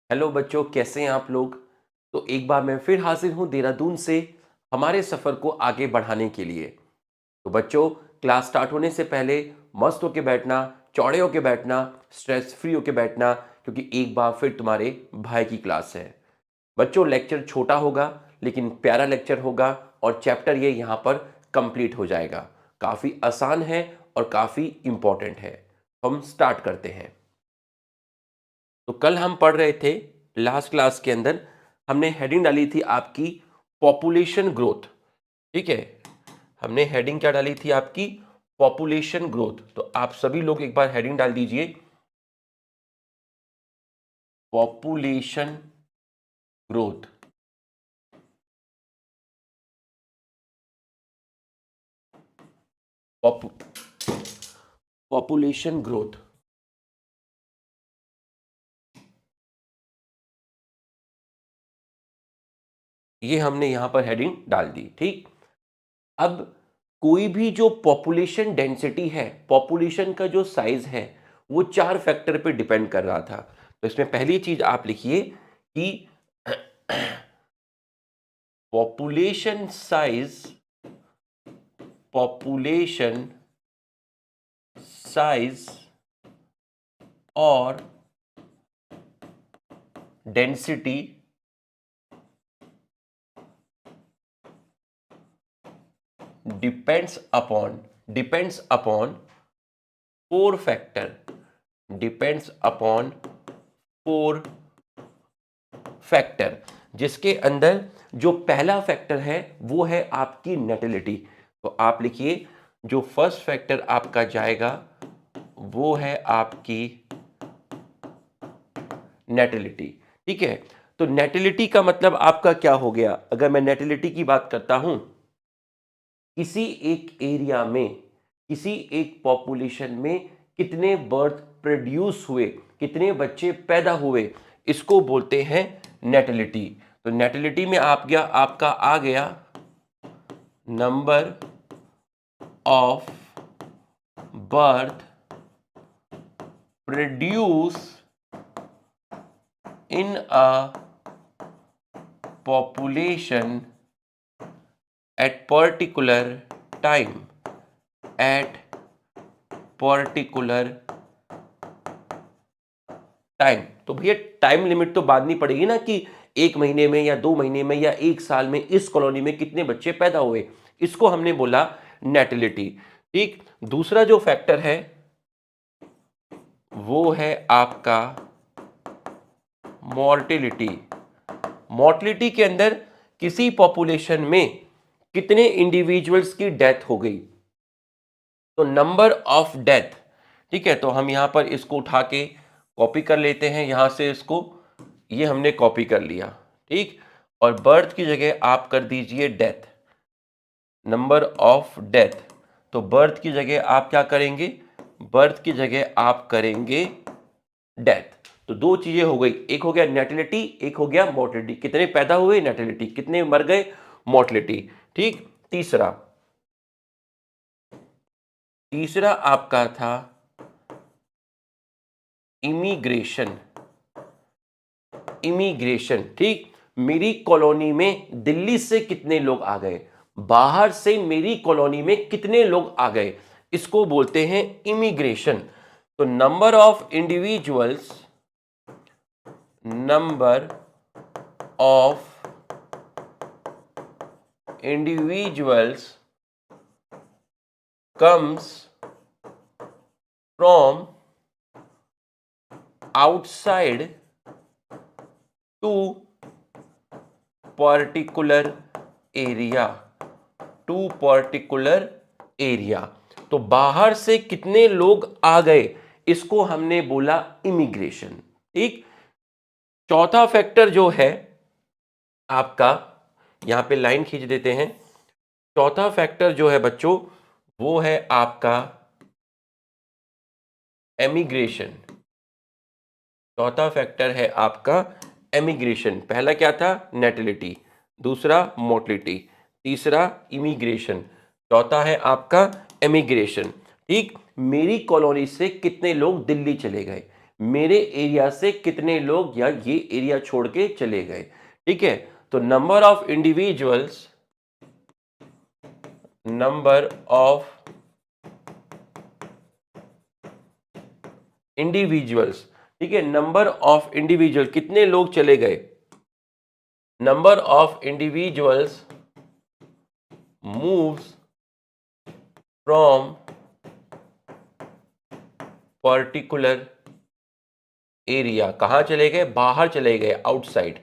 Hello बच्चों, कैसे हैं आप लोग। तो एक बार मैं फिर हाजिर हूं देहरादून से हमारे सफ़र को आगे बढ़ाने के लिए। तो बच्चों, क्लास स्टार्ट होने से पहले मस्त होके बैठना, चौड़े होके बैठना, स्ट्रेस फ्री होके बैठना, क्योंकि एक बार फिर तुम्हारे भाई की क्लास है। बच्चों, लेक्चर छोटा होगा लेकिन प्यारा लेक्चर होगा और चैप्टर ये यहाँ पर कंप्लीट हो जाएगा। काफ़ी आसान है और काफ़ी इम्पोर्टेंट है। हम स्टार्ट करते हैं। तो कल हम पढ़ रहे थे, लास्ट क्लास के अंदर हमने हेडिंग डाली थी आपकी पॉपुलेशन ग्रोथ। ठीक है, हमने हेडिंग क्या डाली थी आपकी पॉपुलेशन ग्रोथ। तो आप सभी लोग एक बार हेडिंग डाल दीजिए, पॉपुलेशन ग्रोथ। पॉपुलेशन ग्रोथ, ये हमने यहां पर हेडिंग डाल दी। ठीक, अब कोई भी जो पॉपुलेशन डेंसिटी है, पॉपुलेशन का जो साइज है, वो 4 फैक्टर पे डिपेंड कर रहा था। तो इसमें पहली चीज आप लिखिए कि पॉपुलेशन साइज, पॉपुलेशन साइज और density depends upon 4 factor, depends upon 4 factor, जिसके अंदर जो पहला फैक्टर है वो है आपकी नेटिलिटी। तो आप लिखिए जो फर्स्ट फैक्टर आपका जाएगा वो है आपकी नेटिलिटी। ठीक है, तो नेटिलिटी का मतलब आपका क्या हो गया। अगर मैं नेटिलिटी की बात करता हूं, किसी एक एरिया में, किसी एक पॉपुलेशन में कितने बर्थ प्रोड्यूस हुए, कितने बच्चे पैदा हुए, इसको बोलते हैं नेटिलिटी। तो नेटिलिटी में आपका आ गया number of birth produce in a population at particular time, at particular time. तो भैया टाइम लिमिट तो बांधनी पड़ेगी ना कि 1 महीने में या 2 महीने में या 1 साल में इस कॉलोनी में कितने बच्चे पैदा हुए, इसको हमने बोला नेटिलिटी। ठीक, दूसरा जो फैक्टर है वो है आपका मॉर्टिलिटी। मॉर्टिलिटी के अंदर किसी पॉपुलेशन में कितने इंडिविजुअल्स की डेथ हो गई, तो नंबर ऑफ डेथ। ठीक है, तो हम यहां पर इसको उठा के कॉपी कर लेते हैं, यहां से इसको, ये हमने कॉपी कर लिया। ठीक, और बर्थ की जगह आप कर दीजिए डेथ, नंबर ऑफ डेथ। तो बर्थ की जगह आप क्या करेंगे, बर्थ की जगह आप करेंगे डेथ। तो दो चीजें हो गई, एक हो गया नेटिलिटी, एक हो गया मोर्टिलिटी। कितने पैदा हुए नेटिलिटी, कितने मर गए मोर्टिलिटी। ठीक, तीसरा आपका था इमिग्रेशन। इमिग्रेशन, ठीक, मेरी कॉलोनी में दिल्ली से कितने लोग आ गए, बाहर से मेरी कॉलोनी में कितने लोग आ गए, इसको बोलते हैं इमिग्रेशन। तो number of individuals, number of individuals comes from outside to particular area, to particular area। तो बाहर से कितने लोग आ गए, इसको हमने बोला इमिग्रेशन। ठीक, चौथा फैक्टर जो है आपका, यहां पे लाइन खींच देते हैं, चौथा फैक्टर जो है बच्चों वो है आपका एमिग्रेशन। चौथा फैक्टर है आपका एमिग्रेशन। पहला क्या था, नेटिलिटी, दूसरा मोर्टिलिटी, तीसरा इमिग्रेशन, चौथा है आपका एमिग्रेशन। ठीक, मेरी कॉलोनी से कितने लोग दिल्ली चले गए, मेरे एरिया से कितने लोग या ये एरिया छोड़ के चले गए। ठीक है, तो number of individuals, number of individuals, ठीक है, नंबर ऑफ इंडिविजुअल, कितने लोग चले गए, number of individuals moves from particular area. कहां चले गए, बाहर चले गए, आउटसाइड।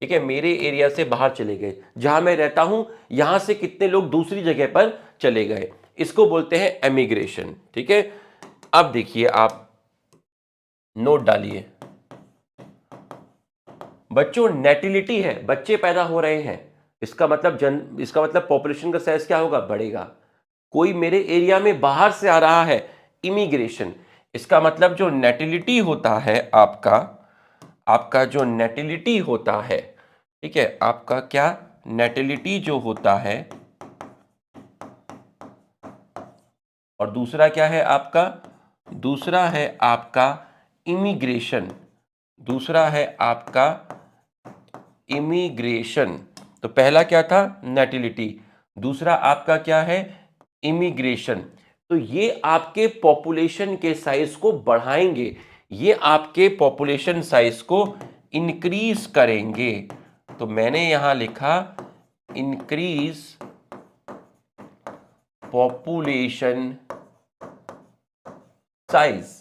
ठीक है, मेरे एरिया से बाहर चले गए, जहां मैं रहता हूं यहां से कितने लोग दूसरी जगह पर चले गए, इसको बोलते हैं एमिग्रेशन। ठीक है, अब देखिए आप नोट डालिए, बच्चों नेटिलिटी है, बच्चे पैदा हो रहे हैं, इसका मतलब पॉपुलेशन का साइज क्या होगा, बढ़ेगा। कोई मेरे एरिया में बाहर से आ रहा है, इमिग्रेशन। इसका मतलब जो नेटिलिटी होता है आपका जो नेटिलिटी होता है, ठीक है, आपका क्या नेटिलिटी जो होता है, और दूसरा क्या है आपका, दूसरा है आपका इमिग्रेशन, दूसरा है आपका इमिग्रेशन। तो पहला क्या था, नेटिलिटी, दूसरा आपका क्या है, इमिग्रेशन। तो ये आपके पॉपुलेशन के साइज को बढ़ाएंगे, ये आपके पॉपुलेशन साइज को इंक्रीज करेंगे। तो मैंने यहां लिखा इंक्रीज पॉपुलेशन साइज।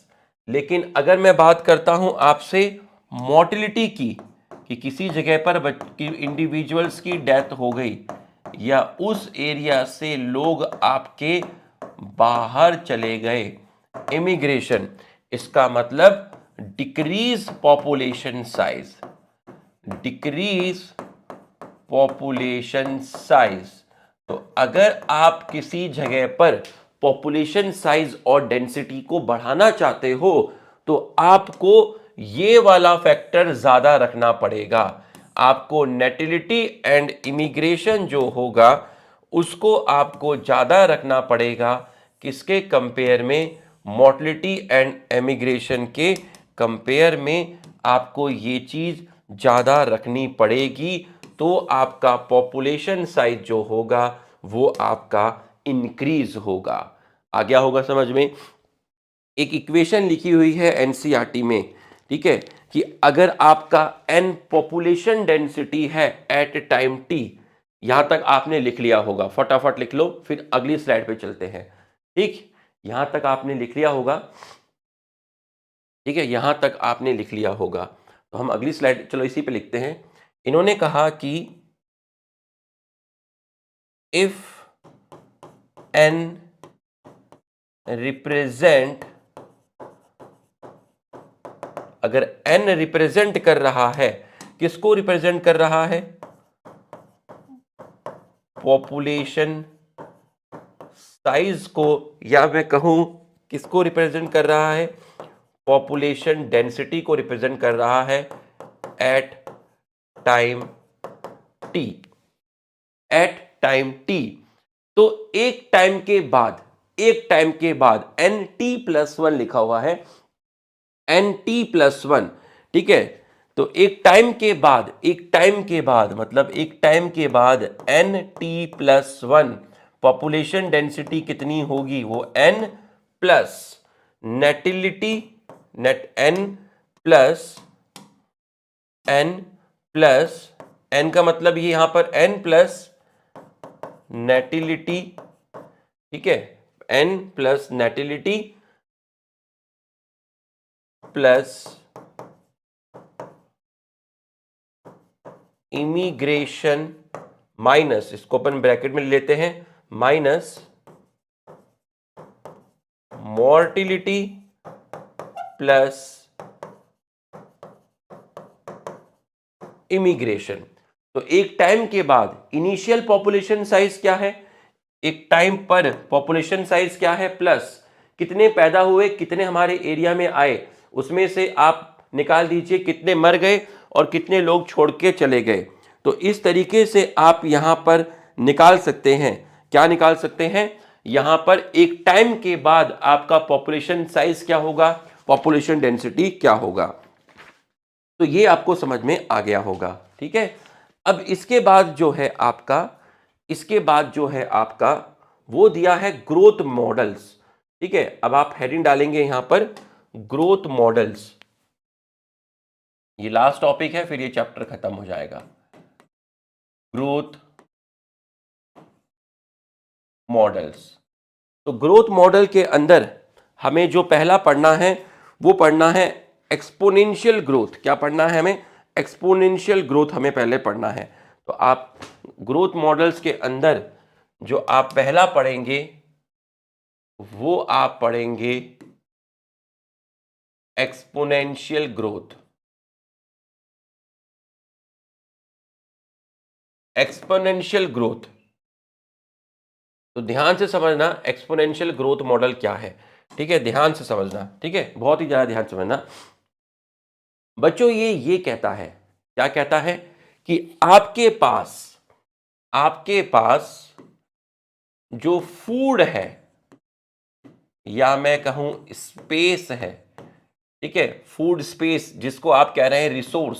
लेकिन अगर मैं बात करता हूं आपसे मोर्टिलिटी की, कि किसी जगह पर इंडिविजुअल्स की डेथ हो गई या उस एरिया से लोग आपके बाहर चले गए, इमिग्रेशन, इसका मतलब decrease population size, decrease population size. तो अगर आप किसी जगह पर पॉपुलेशन साइज और डेंसिटी को बढ़ाना चाहते हो तो आपको ये वाला फैक्टर ज्यादा रखना पड़ेगा। आपको नेटिलिटी एंड इमिग्रेशन जो होगा उसको आपको ज्यादा रखना पड़ेगा, किसके कंपेयर में, मोर्टिलिटी एंड एमिग्रेशन के कंपेयर में आपको ये चीज ज्यादा रखनी पड़ेगी। तो आपका पॉपुलेशन साइज जो होगा वो आपका इंक्रीज होगा। आ गया होगा समझ में। एक इक्वेशन लिखी हुई है एनसीईआरटी में, ठीक है, कि अगर आपका एन पॉपुलेशन डेंसिटी है एट टाइम टी, यहां तक आपने लिख लिया होगा, फटाफट लिख लो, फिर अगली स्लाइड पे चलते हैं। ठीक, यहां तक आपने लिख लिया होगा, ठीक है, यहां तक आपने लिख लिया होगा। तो हम अगली स्लाइड, चलो इसी पे लिखते हैं। इन्होंने कहा कि इफ एन रिप्रेजेंट, अगर एन रिप्रेजेंट कर रहा है, किसको रिप्रेजेंट कर रहा है, पॉपुलेशन साइज को, या मैं कहूं किसको रिप्रेजेंट कर रहा है, पॉपुलेशन डेंसिटी को रिप्रेजेंट कर रहा है at time T, at time T. तो एक टाइम के बाद एन टी प्लस वन लिखा हुआ है, एन टी प्लस वन, ठीक है। तो एक टाइम के बाद N T plus one, population density कितनी होगी, वो एन प्लस नेटिलिटी, एन का मतलब ये यहां पर एन प्लस नेटिलिटी, ठीक है, N plus natality plus immigration minus, इसको अपन ब्रैकेट में लेते हैं, माइनस मोर्टिलिटी प्लस इमिग्रेशन। तो एक टाइम के बाद इनिशियल पॉपुलेशन साइज क्या है, एक टाइम पर पॉपुलेशन साइज क्या है, प्लस कितने पैदा हुए, कितने हमारे एरिया में आए, उसमें से आप निकाल दीजिए कितने मर गए और कितने लोग छोड़ के चले गए। तो इस तरीके से आप यहां पर निकाल सकते हैं, क्या निकाल सकते हैं, यहां पर एक टाइम के बाद आपका पॉपुलेशन साइज क्या होगा, पॉपुलेशन डेंसिटी क्या होगा। तो ये आपको समझ में आ गया होगा, ठीक है। अब इसके बाद जो है आपका वो दिया है ग्रोथ मॉडल्स, ठीक है। अब आप हेडिंग डालेंगे यहां पर ग्रोथ मॉडल्स, ये लास्ट टॉपिक है, फिर ये चैप्टर खत्म हो जाएगा। ग्रोथ मॉडल्स, तो ग्रोथ मॉडल के अंदर हमें जो पहला पढ़ना है वो पढ़ना है एक्सपोनेंशियल ग्रोथ। क्या पढ़ना है हमें? एक्सपोनेंशियल ग्रोथ हमें पहले पढ़ना है। तो आप ग्रोथ मॉडल्स के अंदर जो आप पहला पढ़ेंगे वो आप पढ़ेंगे एक्सपोनेंशियल ग्रोथ। एक्सपोनेंशियल ग्रोथ, तो ध्यान से समझना एक्सपोनेंशियल ग्रोथ मॉडल क्या है, ठीक है। ध्यान से समझना, ठीक है, बहुत ही ज्यादा ध्यान से समझना बच्चों। ये कहता है, क्या कहता है कि आपके पास जो फूड है या मैं कहूं स्पेस है, ठीक है, फूड स्पेस जिसको आप कह रहे हैं रिसोर्स,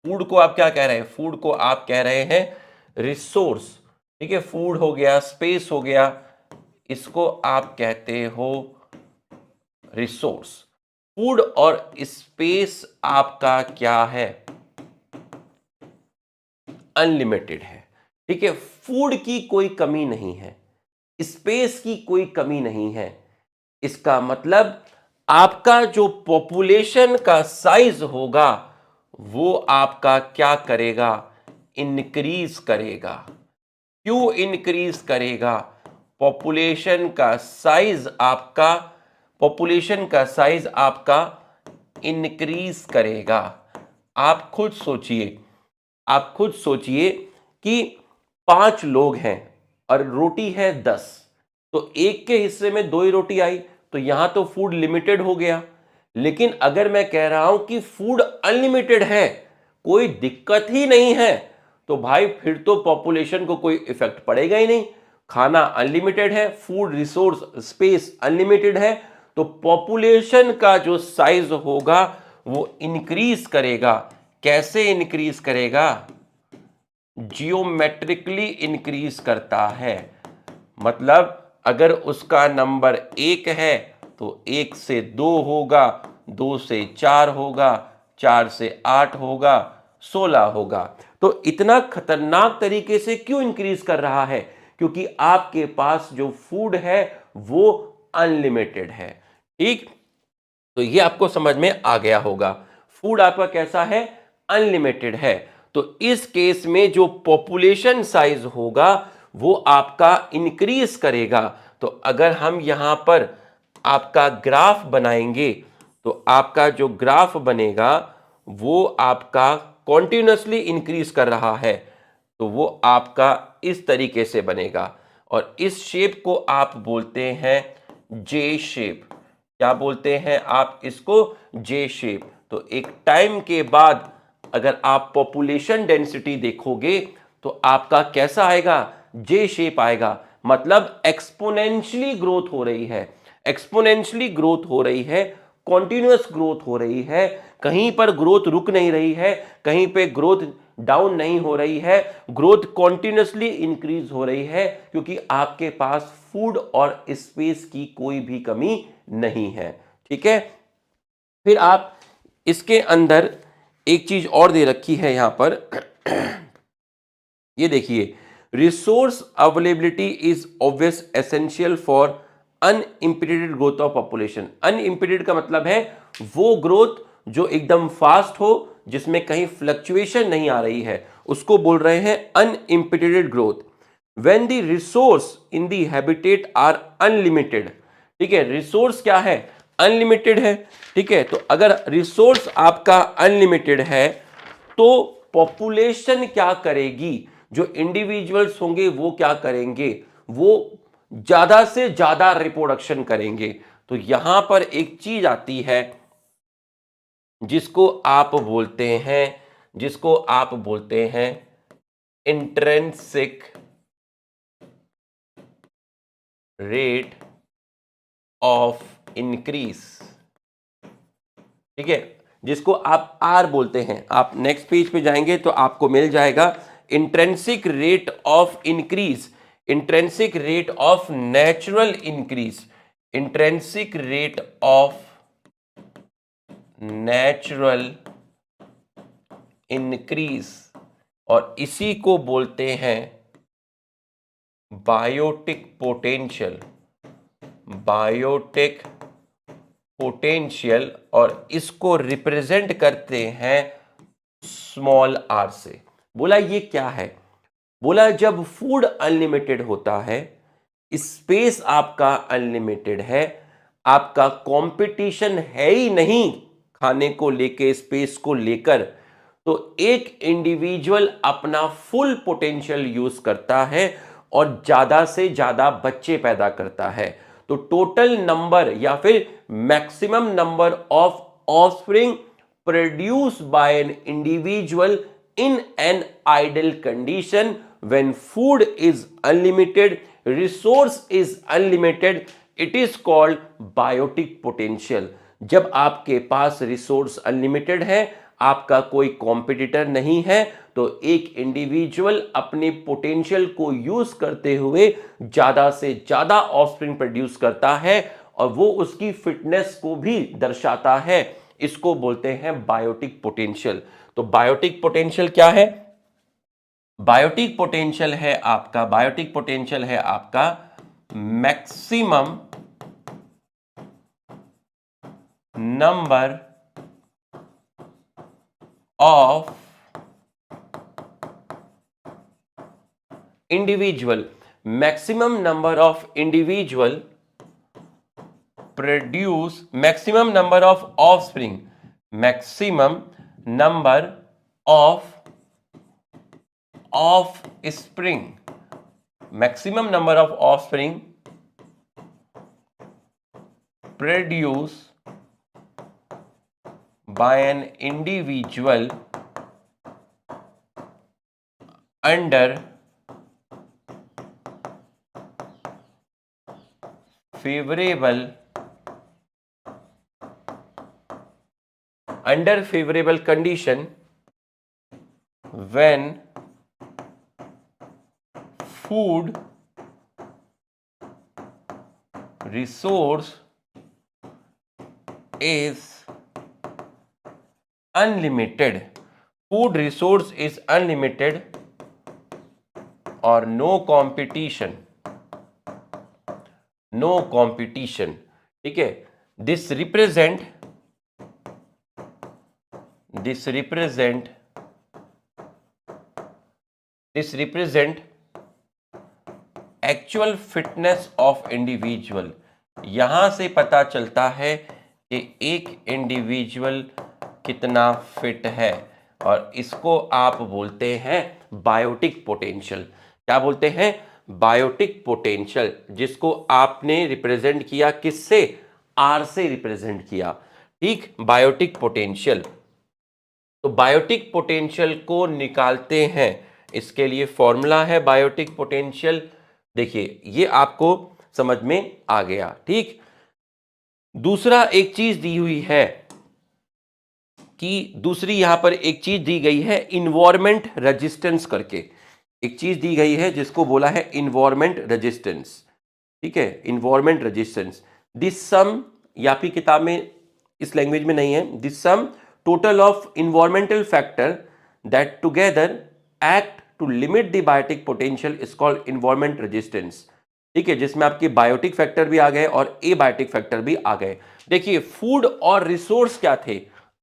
फूड को आप क्या कह रहे हैं? फूड को आप कह रहे हैं रिसोर्स, ठीक है। फूड हो गया, स्पेस हो गया, इसको आप कहते हो रिसोर्स। फूड और स्पेस आपका क्या है? अनलिमिटेड है, ठीक है। फूड की कोई कमी नहीं है, स्पेस की कोई कमी नहीं है। इसका मतलब आपका जो पॉपुलेशन का साइज होगा वो आपका क्या करेगा? इंक्रीज करेगा। क्यों इंक्रीज करेगा? पॉपुलेशन का साइज आपका इंक्रीज करेगा। आप खुद सोचिए कि 5 लोग हैं और रोटी है 10, तो एक के हिस्से में 2 ही रोटी आई, तो यहां तो फूड लिमिटेड हो गया। लेकिन अगर मैं कह रहा हूं कि फूड अनलिमिटेड है, कोई दिक्कत ही नहीं है, तो भाई फिर तो पॉपुलेशन को कोई इफेक्ट पड़ेगा ही नहीं। खाना अनलिमिटेड है, फूड रिसोर्स स्पेस अनलिमिटेड है, तो पॉपुलेशन का जो साइज होगा वो इंक्रीज करेगा। कैसे इंक्रीज करेगा? जियोमेट्रिकली इंक्रीज करता है। मतलब अगर उसका नंबर 1 है तो 1 से 2 होगा, 2 से 4 होगा, 4 से 8 होगा, 16 होगा। तो इतना खतरनाक तरीके से क्यों इंक्रीज कर रहा है? क्योंकि आपके पास जो फूड है वो अनलिमिटेड है, ठीक। तो ये आपको समझ में आ गया होगा, फूड आपका कैसा है? अनलिमिटेड है। तो इस केस में जो पॉपुलेशन साइज होगा वो आपका इंक्रीज करेगा। तो अगर हम यहां पर आपका ग्राफ बनाएंगे तो आपका जो ग्राफ बनेगा वो आपका कॉन्टिन्यूसली इंक्रीज कर रहा है, तो वो आपका इस तरीके से बनेगा। और इस शेप को आप बोलते हैं जे शेप। क्या बोलते हैं आप इसको? जे शेप। तो एक टाइम के बाद अगर आप पॉपुलेशन डेंसिटी देखोगे तो आपका कैसा आएगा? जे शेप आएगा। मतलब एक्सपोनेंशियली ग्रोथ हो रही है, एक्सपोनेंशियली ग्रोथ हो रही है, कॉन्टिन्यूअस ग्रोथ हो रही है, कहीं पर ग्रोथ रुक नहीं रही है, कहीं पे ग्रोथ डाउन नहीं हो रही है, ग्रोथ कॉन्टिन्यूअसली इंक्रीज हो रही है, क्योंकि आपके पास फूड और स्पेस की कोई भी कमी नहीं है, ठीक है। फिर आप इसके अंदर एक चीज और दे रखी है यहां पर ये देखिए, resource availability is obvious essential for unimpeded growth of population. Unimpeded का मतलब है वो ग्रोथ जो एकदम फास्ट हो, जिसमें कहीं फ्लक्चुएशन नहीं आ रही है, उसको बोल रहे हैं unimpeded growth. When the resource in the habitat are unlimited, ठीक है, रिसोर्स क्या है? अनलिमिटेड है, ठीक है। तो अगर रिसोर्स आपका अनलिमिटेड है तो पॉपुलेशन क्या करेगी? जो इंडिविजुअल्स होंगे वो क्या करेंगे? वो ज्यादा से ज्यादा रिप्रोडक्शन करेंगे। तो यहां पर एक चीज आती है जिसको आप बोलते हैं इंट्रिंसिक रेट ऑफ इंक्रीज। ठीक है, जिसको आप आर बोलते हैं। आप नेक्स्ट पेज पे जाएंगे तो आपको मिल जाएगा intrinsic rate of increase, intrinsic rate of natural increase, intrinsic rate of natural increase, और इसी को बोलते हैं बायोटिक पोटेंशियल, बायोटिक पोटेंशियल, और इसको रिप्रेजेंट करते हैं स्मॉल आर से। बोला ये क्या है? बोला जब फूड अनलिमिटेड होता है, स्पेस आपका अनलिमिटेड है, आपका कंपटीशन है ही नहीं खाने को लेके, स्पेस को लेकर, तो एक इंडिविजुअल अपना फुल पोटेंशियल यूज करता है और ज्यादा से ज्यादा बच्चे पैदा करता है। तो टोटल नंबर या फिर maximum number of offspring produce by an individual in an ideal condition when food is unlimited, resource is unlimited, it is called biotic potential। जब आपके पास रिसोर्स अनलिमिटेड है, आपका कोई कॉम्पिटिटर नहीं है, तो एक इंडिविजुअल अपने पोटेंशियल को यूज करते हुए ज्यादा से ज्यादा ऑफस्प्रिंग प्रोड्यूस करता है, और वो उसकी फिटनेस को भी दर्शाता है। इसको बोलते हैं बायोटिक पोटेंशियल। तो बायोटिक पोटेंशियल क्या है? बायोटिक पोटेंशियल है आपका, बायोटिक पोटेंशियल है आपका maximum number of individual, maximum number of individual produce, maximum number of offspring, maximum number of offspring, maximum number of offspring produce by an individual under favourable, under favorable condition when food resource is unlimited, food resource is unlimited or no competition, no competition। ठीक है, this represent actual fitness of individual. यहां से पता चलता है कि एक individual कितना फिट है, और इसको आप बोलते हैं बायोटिक पोटेंशियल। क्या बोलते हैं? बायोटिक पोटेंशियल, जिसको आपने रिप्रेजेंट किया किससे? आर से रिप्रेजेंट किया। ठीक, बायोटिक पोटेंशियल। तो बायोटिक पोटेंशियल को निकालते हैं, इसके लिए फॉर्मूला है बायोटिक पोटेंशियल। देखिए, ये आपको समझ में आ गया। ठीक, दूसरा एक चीज दी हुई है कि दूसरी यहां पर एक चीज दी गई है इन्वायरमेंट रेजिस्टेंस करके, एक चीज दी गई है जिसको बोला है इन्वायरमेंट रेजिस्टेंस। ठीक है, इन्वायरमेंट रेजिस्टेंस। दिस सम, या फिर किताब में इस लैंग्वेज में नहीं है, this sum total of environmental factor that together act to limit the biotic potential is called environment resistance। ठीक है, जिसमें आपके बायोटिक फैक्टर भी आ गए और एबायोटिक फैक्टर भी आ गए। देखिए, फूड और रिसोर्स क्या थे?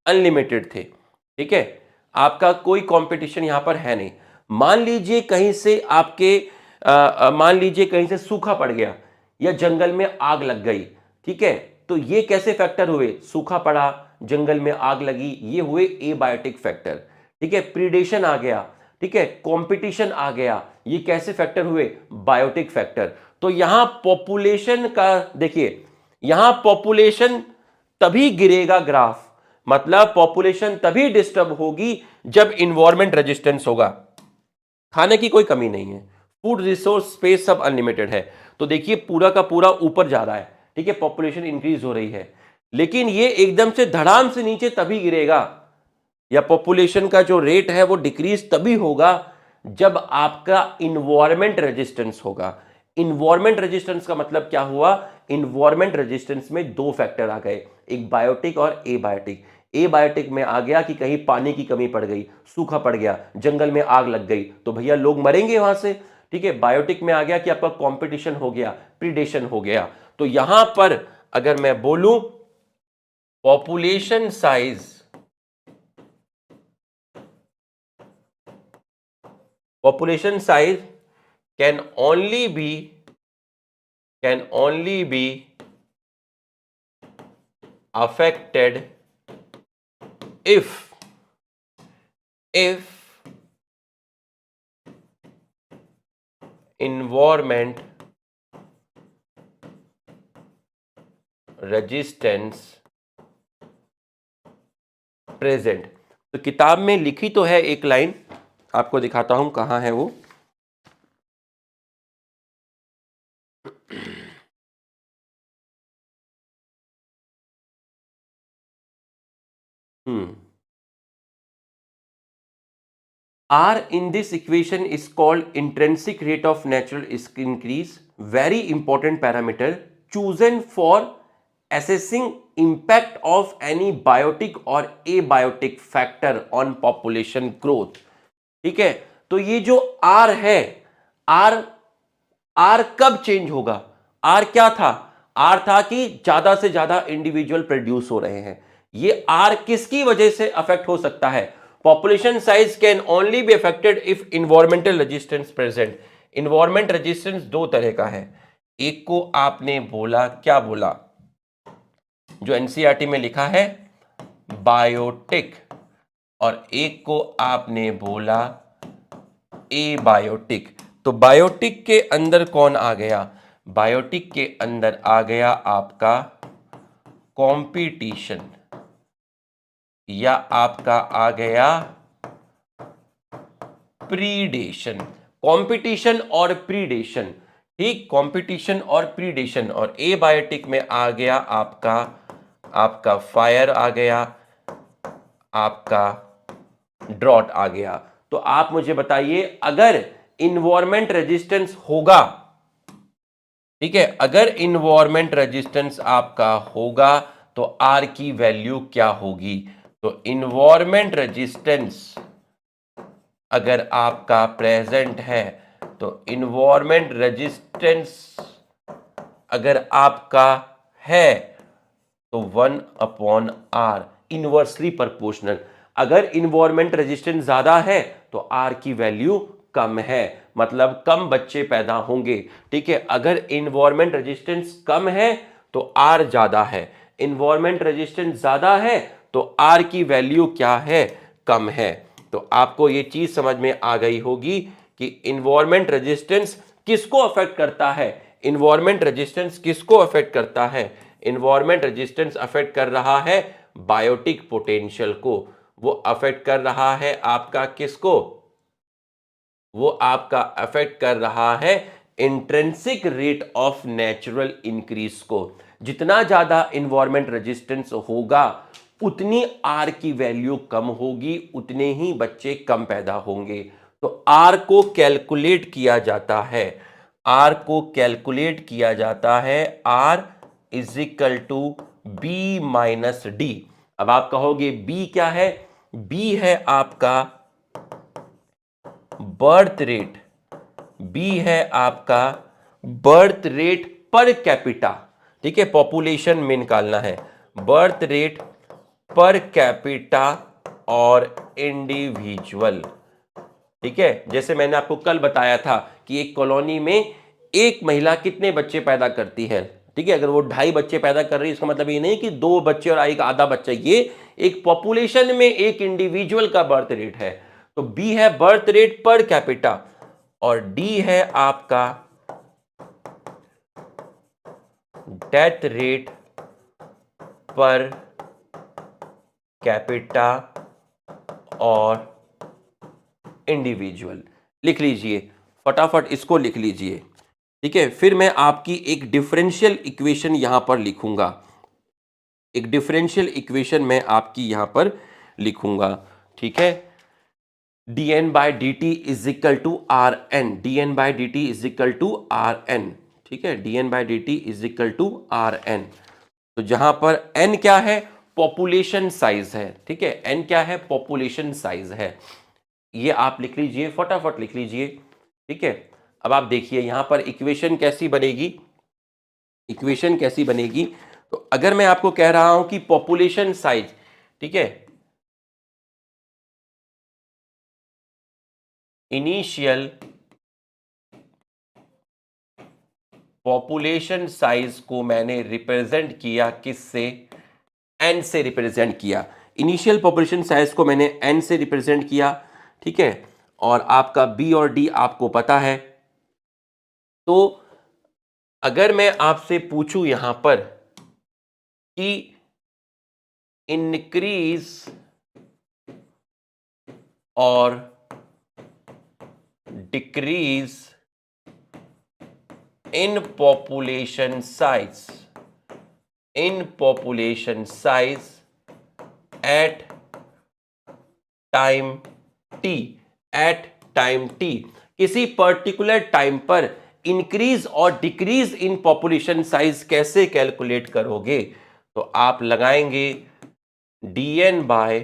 अनलिमिटेड थे। ठीक है, आपका कोई कंपटीशन यहां पर है नहीं। मान लीजिए कहीं से आपके मान लीजिए कहीं से सूखा पड़ गया या जंगल में आग लग गई। ठीक है, तो ये कैसे फैक्टर हुए? सूखा पड़ा, जंगल में आग लगी, ये हुए एबायोटिक फैक्टर। ठीक है, प्रीडेशन आ गया, ठीक है, कंपटीशन आ गया, ये कैसे फैक्टर हुए? Biotic factor. तो यहां पॉपुलेशन का देखिए, यहां पॉपुलेशन तभी गिरेगा ग्राफ, मतलब पॉपुलेशन तभी डिस्टर्ब होगी जब इन्वायरमेंट रेजिस्टेंस होगा। खाने की कोई कमी नहीं है, फूड रिसोर्स स्पेस सब अनलिमिटेड है। तो देखिए पूरा का पूरा ऊपर जा रहा है। ठीक है, पॉपुलेशन इंक्रीज हो रही है, लेकिन ये एकदम से धड़ाम से नीचे तभी गिरेगा, या पॉपुलेशन का जो रेट है वो डिक्रीज तभी होगा जब आपका इन्वायरमेंट रेजिस्टेंस होगा। इन्वायरमेंट रेजिस्टेंस का मतलब क्या हुआ? इन्वायरमेंट रेजिस्टेंस में दो फैक्टर आ गए, एक बायोटिक और एबायोटिक। एबायोटिक में आ गया कि कहीं पानी की कमी पड़ गई, सूखा पड़ गया, जंगल में आग लग गई, तो भैया लोग मरेंगे वहां से। ठीक है, बायोटिक में आ गया कि आपका कंपटीशन हो गया, प्रीडेशन हो गया। तो यहां पर अगर मैं बोलूं population size, population size can only be affected if environment resistance present। तो किताब में लिखी तो है एक लाइन, आपको दिखाता हूं कहां है वो। R in this equation is called intrinsic rate of natural increase, very important parameter chosen for assessing impact of any biotic or abiotic factor on population growth। ठीक है, तो ये जो R है, R कब चेंज होगा? R क्या था? R था कि ज्यादा से ज्यादा इंडिविजुअल प्रोड्यूस हो रहे हैं। ये R किसकी वजह से अफेक्ट हो सकता है? Population size can only be affected if environmental resistance present. Environment resistance दो तरह का है, एक को आपने बोला, क्या बोला, जो एनसीईआरटी में लिखा है बायोटिक, और एक को आपने बोला एबायोटिक। तो बायोटिक के अंदर कौन आ गया? बायोटिक के अंदर आ गया आपका कंपटीशन, या आपका आ गया प्रीडेशन। कंपटीशन और प्रीडेशन, ठीक, कंपटीशन और प्रीडेशन। और एबायोटिक में आ गया आपका फायर आ गया, आपका ड्रॉट आ गया। तो आप मुझे बताइए, अगर इन्वायरमेंट रेजिस्टेंस होगा, ठीक है, अगर इन्वायरमेंट रेजिस्टेंस आपका होगा तो आर की वैल्यू क्या होगी? तो इन्वायरमेंट रेजिस्टेंस अगर आपका प्रेजेंट है, तो इन्वायरमेंट रेजिस्टेंस अगर आपका है तो 1/r, इनवर्सली प्रोपोर्शनल। अगर इन्वायरमेंट रेजिस्टेंस ज्यादा है तो आर की वैल्यू कम है, मतलब कम बच्चे पैदा होंगे। ठीक है, अगर इन्वायरमेंट रेजिस्टेंस कम है तो आर ज्यादा है, इन्वायरमेंट रेजिस्टेंस ज्यादा है तो आर की वैल्यू क्या है? कम है। तो आपको ये चीज समझ में आ गई होगी कि इन्वायरमेंट रेजिस्टेंस किसको अफेक्ट करता है। इन्वायरमेंट रेजिस्टेंस किसको अफेक्ट करता है? इन्वायरमेंट रेजिस्टेंस अफेक्ट कर रहा है बायोटिक पोटेंशियल को। वो अफेक्ट कर रहा है आपका किसको? वो आपका अफेक्ट कर रहा है intrinsic rate of natural increase को। जितना ज्यादा इन्वायरमेंट रेजिस्टेंस होगा उतनी आर की वैल्यू कम होगी, उतने ही बच्चे कम पैदा होंगे। तो आर को कैलकुलेट किया जाता है, आर को कैलकुलेट किया जाता है, R is equal to B minus D. अब आप कहोगे बी क्या है? बी है आपका बर्थ रेट, बी है आपका बर्थ रेट पर कैपिटा। ठीक है, पॉपुलेशन में निकालना है, बर्थ रेट पर कैपिटा और इंडिविजुअल। ठीक है, जैसे मैंने आपको कल बताया था कि एक कॉलोनी में एक महिला कितने बच्चे पैदा करती है। ठीक है, अगर वो 2.5 बच्चे पैदा कर रही है, इसका मतलब ये नहीं कि 2 बच्चे और एक आधा बच्चा, ये एक पॉपुलेशन में एक इंडिविजुअल का बर्थ रेट है। तो बी है बर्थ रेट पर कैपिटा और डी है आपका डेथ रेट पर कैपिटा और इंडिविजुअल। लिख लीजिए फटाफट, इसको लिख लीजिए। ठीक है, फिर मैं आपकी एक डिफरेंशियल इक्वेशन यहां पर लिखूंगा। एक डिफरेंशियल इक्वेशन मैं आपकी यहां पर लिखूंगा, ठीक है। dn by D T is equal to R N, dn by D T is equal to R N, ठीक है। dn by D T is equal to R N. तो जहां पर n क्या है, पॉपुलेशन साइज है, ठीक है। n क्या है, पॉपुलेशन साइज है। ये आप लिख लीजिए, फटाफट लिख लीजिए, ठीक है। अब आप देखिए यहां पर इक्वेशन कैसी बनेगी, इक्वेशन कैसी बनेगी। तो अगर मैं आपको कह रहा हूं कि पॉपुलेशन साइज, ठीक है, इनिशियल पॉपुलेशन साइज को मैंने रिप्रेजेंट किया किससे, एन से रिप्रेजेंट किया। इनिशियल पॉपुलेशन साइज को मैंने एन से रिप्रेजेंट किया, ठीक है। और आपका बी और डी आपको पता है। तो अगर मैं आपसे पूछूं यहां पर कि इंक्रीज और decrease in population size, in population size at time T, at time T, किसी पर्टिकुलर टाइम पर इंक्रीज और डिक्रीज इन पॉपुलेशन साइज कैसे कैलकुलेट करोगे। तो आप लगाएंगे dn by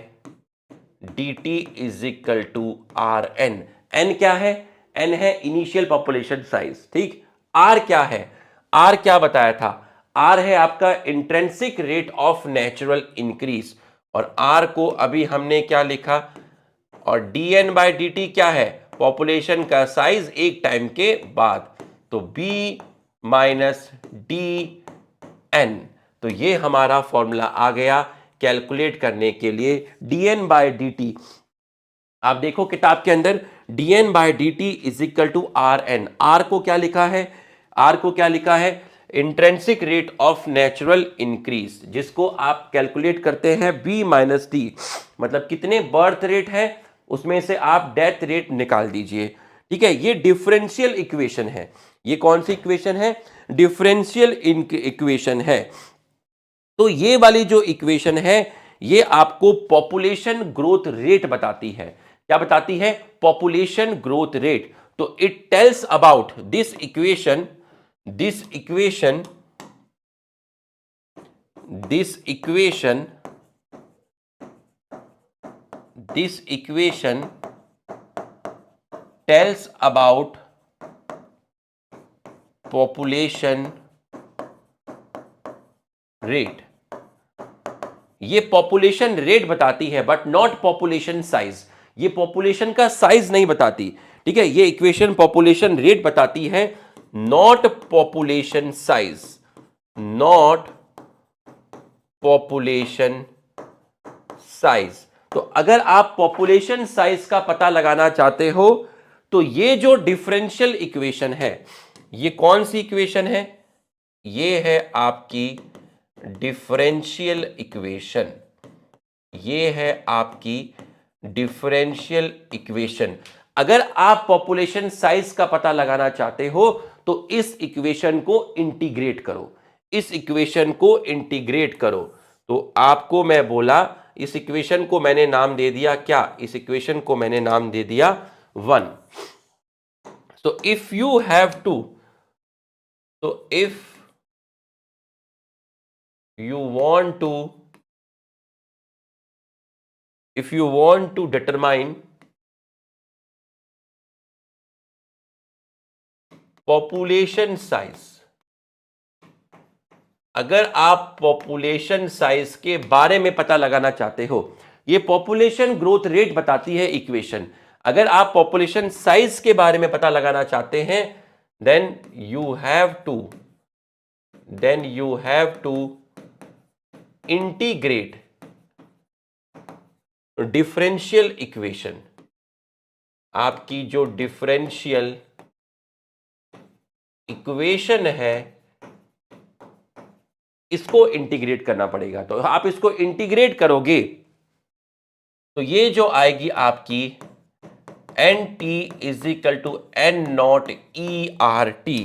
D T is equal to R N. N क्या है, एन है इनिशियल पॉपुलेशन साइज, ठीक। आर क्या है, आर क्या बताया था, आर है आपका intrinsic rate of natural increase. और आर को अभी हमने क्या लिखा, और dn बाय डी टी क्या है, पॉपुलेशन का साइज एक टाइम के बाद। तो b माइनस डी एन। तो ये हमारा फॉर्मूला आ गया कैलकुलेट करने के लिए dn बाय डी टी। आप देखो किताब के अंदर dn by D T is equal to R N. R को क्या लिखा है, आर को क्या लिखा है, intrinsic rate of natural increase, जिसको आप कैलकुलेट करते हैं b माइनस टी, मतलब कितने बर्थ रेट है उसमें से आप डेथ रेट निकाल दीजिए, ठीक है। ये डिफरेंशियल इक्वेशन है। ये कौन सी इक्वेशन है, डिफरेंशियल इक्वेशन है। तो ये वाली जो इक्वेशन है ये आपको पॉपुलेशन ग्रोथ रेट बताती है। क्या बताती है, पॉपुलेशन ग्रोथ रेट। तो it tells about this equation, this equation, this equation, this equation tells about population rate. ये पॉपुलेशन रेट बताती है बट नॉट पॉपुलेशन साइज। ये पॉपुलेशन का साइज नहीं बताती, ठीक है। ये इक्वेशन पॉपुलेशन रेट बताती है, not population size, not population size. तो अगर आप पॉपुलेशन साइज का पता लगाना चाहते हो तो ये जो डिफरेंशियल इक्वेशन है, ये कौन सी इक्वेशन है, ये है आपकी डिफरेंशियल इक्वेशन। ये है आपकी डिफरेंशियल इक्वेशन। अगर आप पॉपुलेशन साइज का पता लगाना चाहते हो तो इस इक्वेशन को इंटीग्रेट करो, इस इक्वेशन को इंटीग्रेट करो। तो आपको मैं बोला, इस इक्वेशन को मैंने नाम दे दिया क्या, इस इक्वेशन को मैंने नाम दे दिया 1। तो इफ यू हैव टू, तो if you want to, if you want to determine population size, अगर आप पॉपुलेशन साइज के बारे में पता लगाना चाहते हो, ये पॉपुलेशन ग्रोथ रेट बताती है इक्वेशन। अगर आप पॉपुलेशन साइज के बारे में पता लगाना चाहते हैं then you have to integrate differential equation. आपकी जो डिफरेंशियल इक्वेशन है इसको इंटीग्रेट करना पड़ेगा। तो आप इसको इंटीग्रेट करोगे तो ये जो आएगी आपकी N T is equal to N not E R T.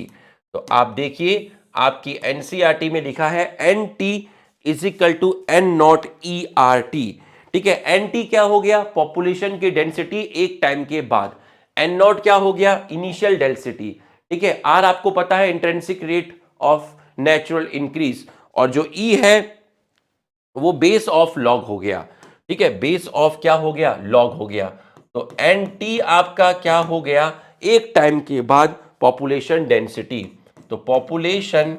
तो आप देखिए आपकी एनसीईआरटी में लिखा है N T is equal to N not E R T. ठीक है, एन टी क्या हो गया? पॉपुलेशन की डेंसिटी एक टाइम के बाद। एन नॉट क्या हो गया? Initial density. ठीक है, आर आपको पता है intrinsic rate of natural increase, और जो ई है वो बेस ऑफ लॉग हो गया। ठीक है, बेस ऑफ क्या हो गया? लॉग हो गया। तो एन टी आपका क्या हो गया? एक टाइम के बाद पॉपुलेशन डेंसिटी। तो population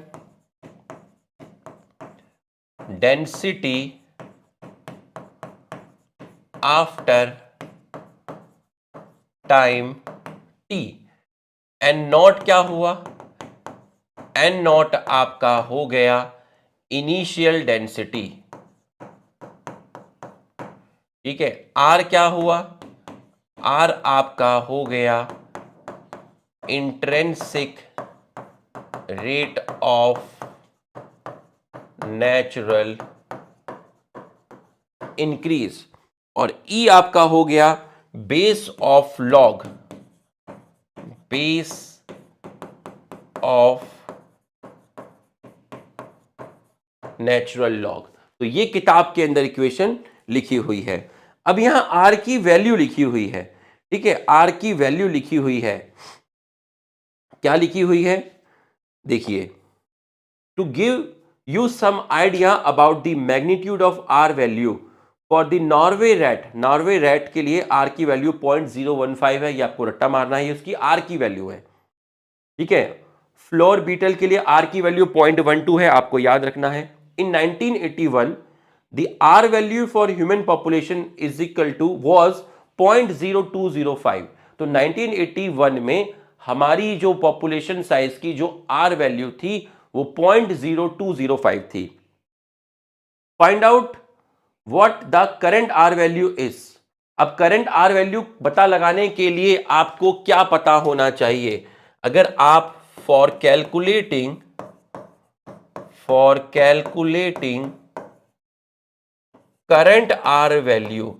density after time T. N not क्या हुआ? एन नॉट आपका हो गया इनिशियल डेंसिटी। ठीक है, आर क्या हुआ? आर आपका हो गया intrinsic rate of natural increase, और ई आपका हो गया base of log, base of natural log. तो ये किताब के अंदर इक्वेशन लिखी हुई है। अब यहां आर की वैल्यू लिखी हुई है। ठीक है, आर की वैल्यू लिखी हुई है। क्या लिखी हुई है? देखिए, to give you some idea about the magnitude of R value for the Norway rat. Norway rat के लिए आर की वैल्यू 0.015 है, ये आपको रट्टा मारना है, उसकी आर की वैल्यू है। ठीक है, फ्लोर बीटल के लिए आर की वैल्यू 0.12 है, आपको याद रखना है। In 1981 the R value for human population is equal to was 0.0205। तो 1981 में हमारी जो पॉपुलेशन साइज की जो आर वैल्यू थी वो 0.0205 थी। Find out what the current R value is. अब करंट आर वैल्यू पता लगाने के लिए आपको क्या पता होना चाहिए? अगर आप for calculating current R value,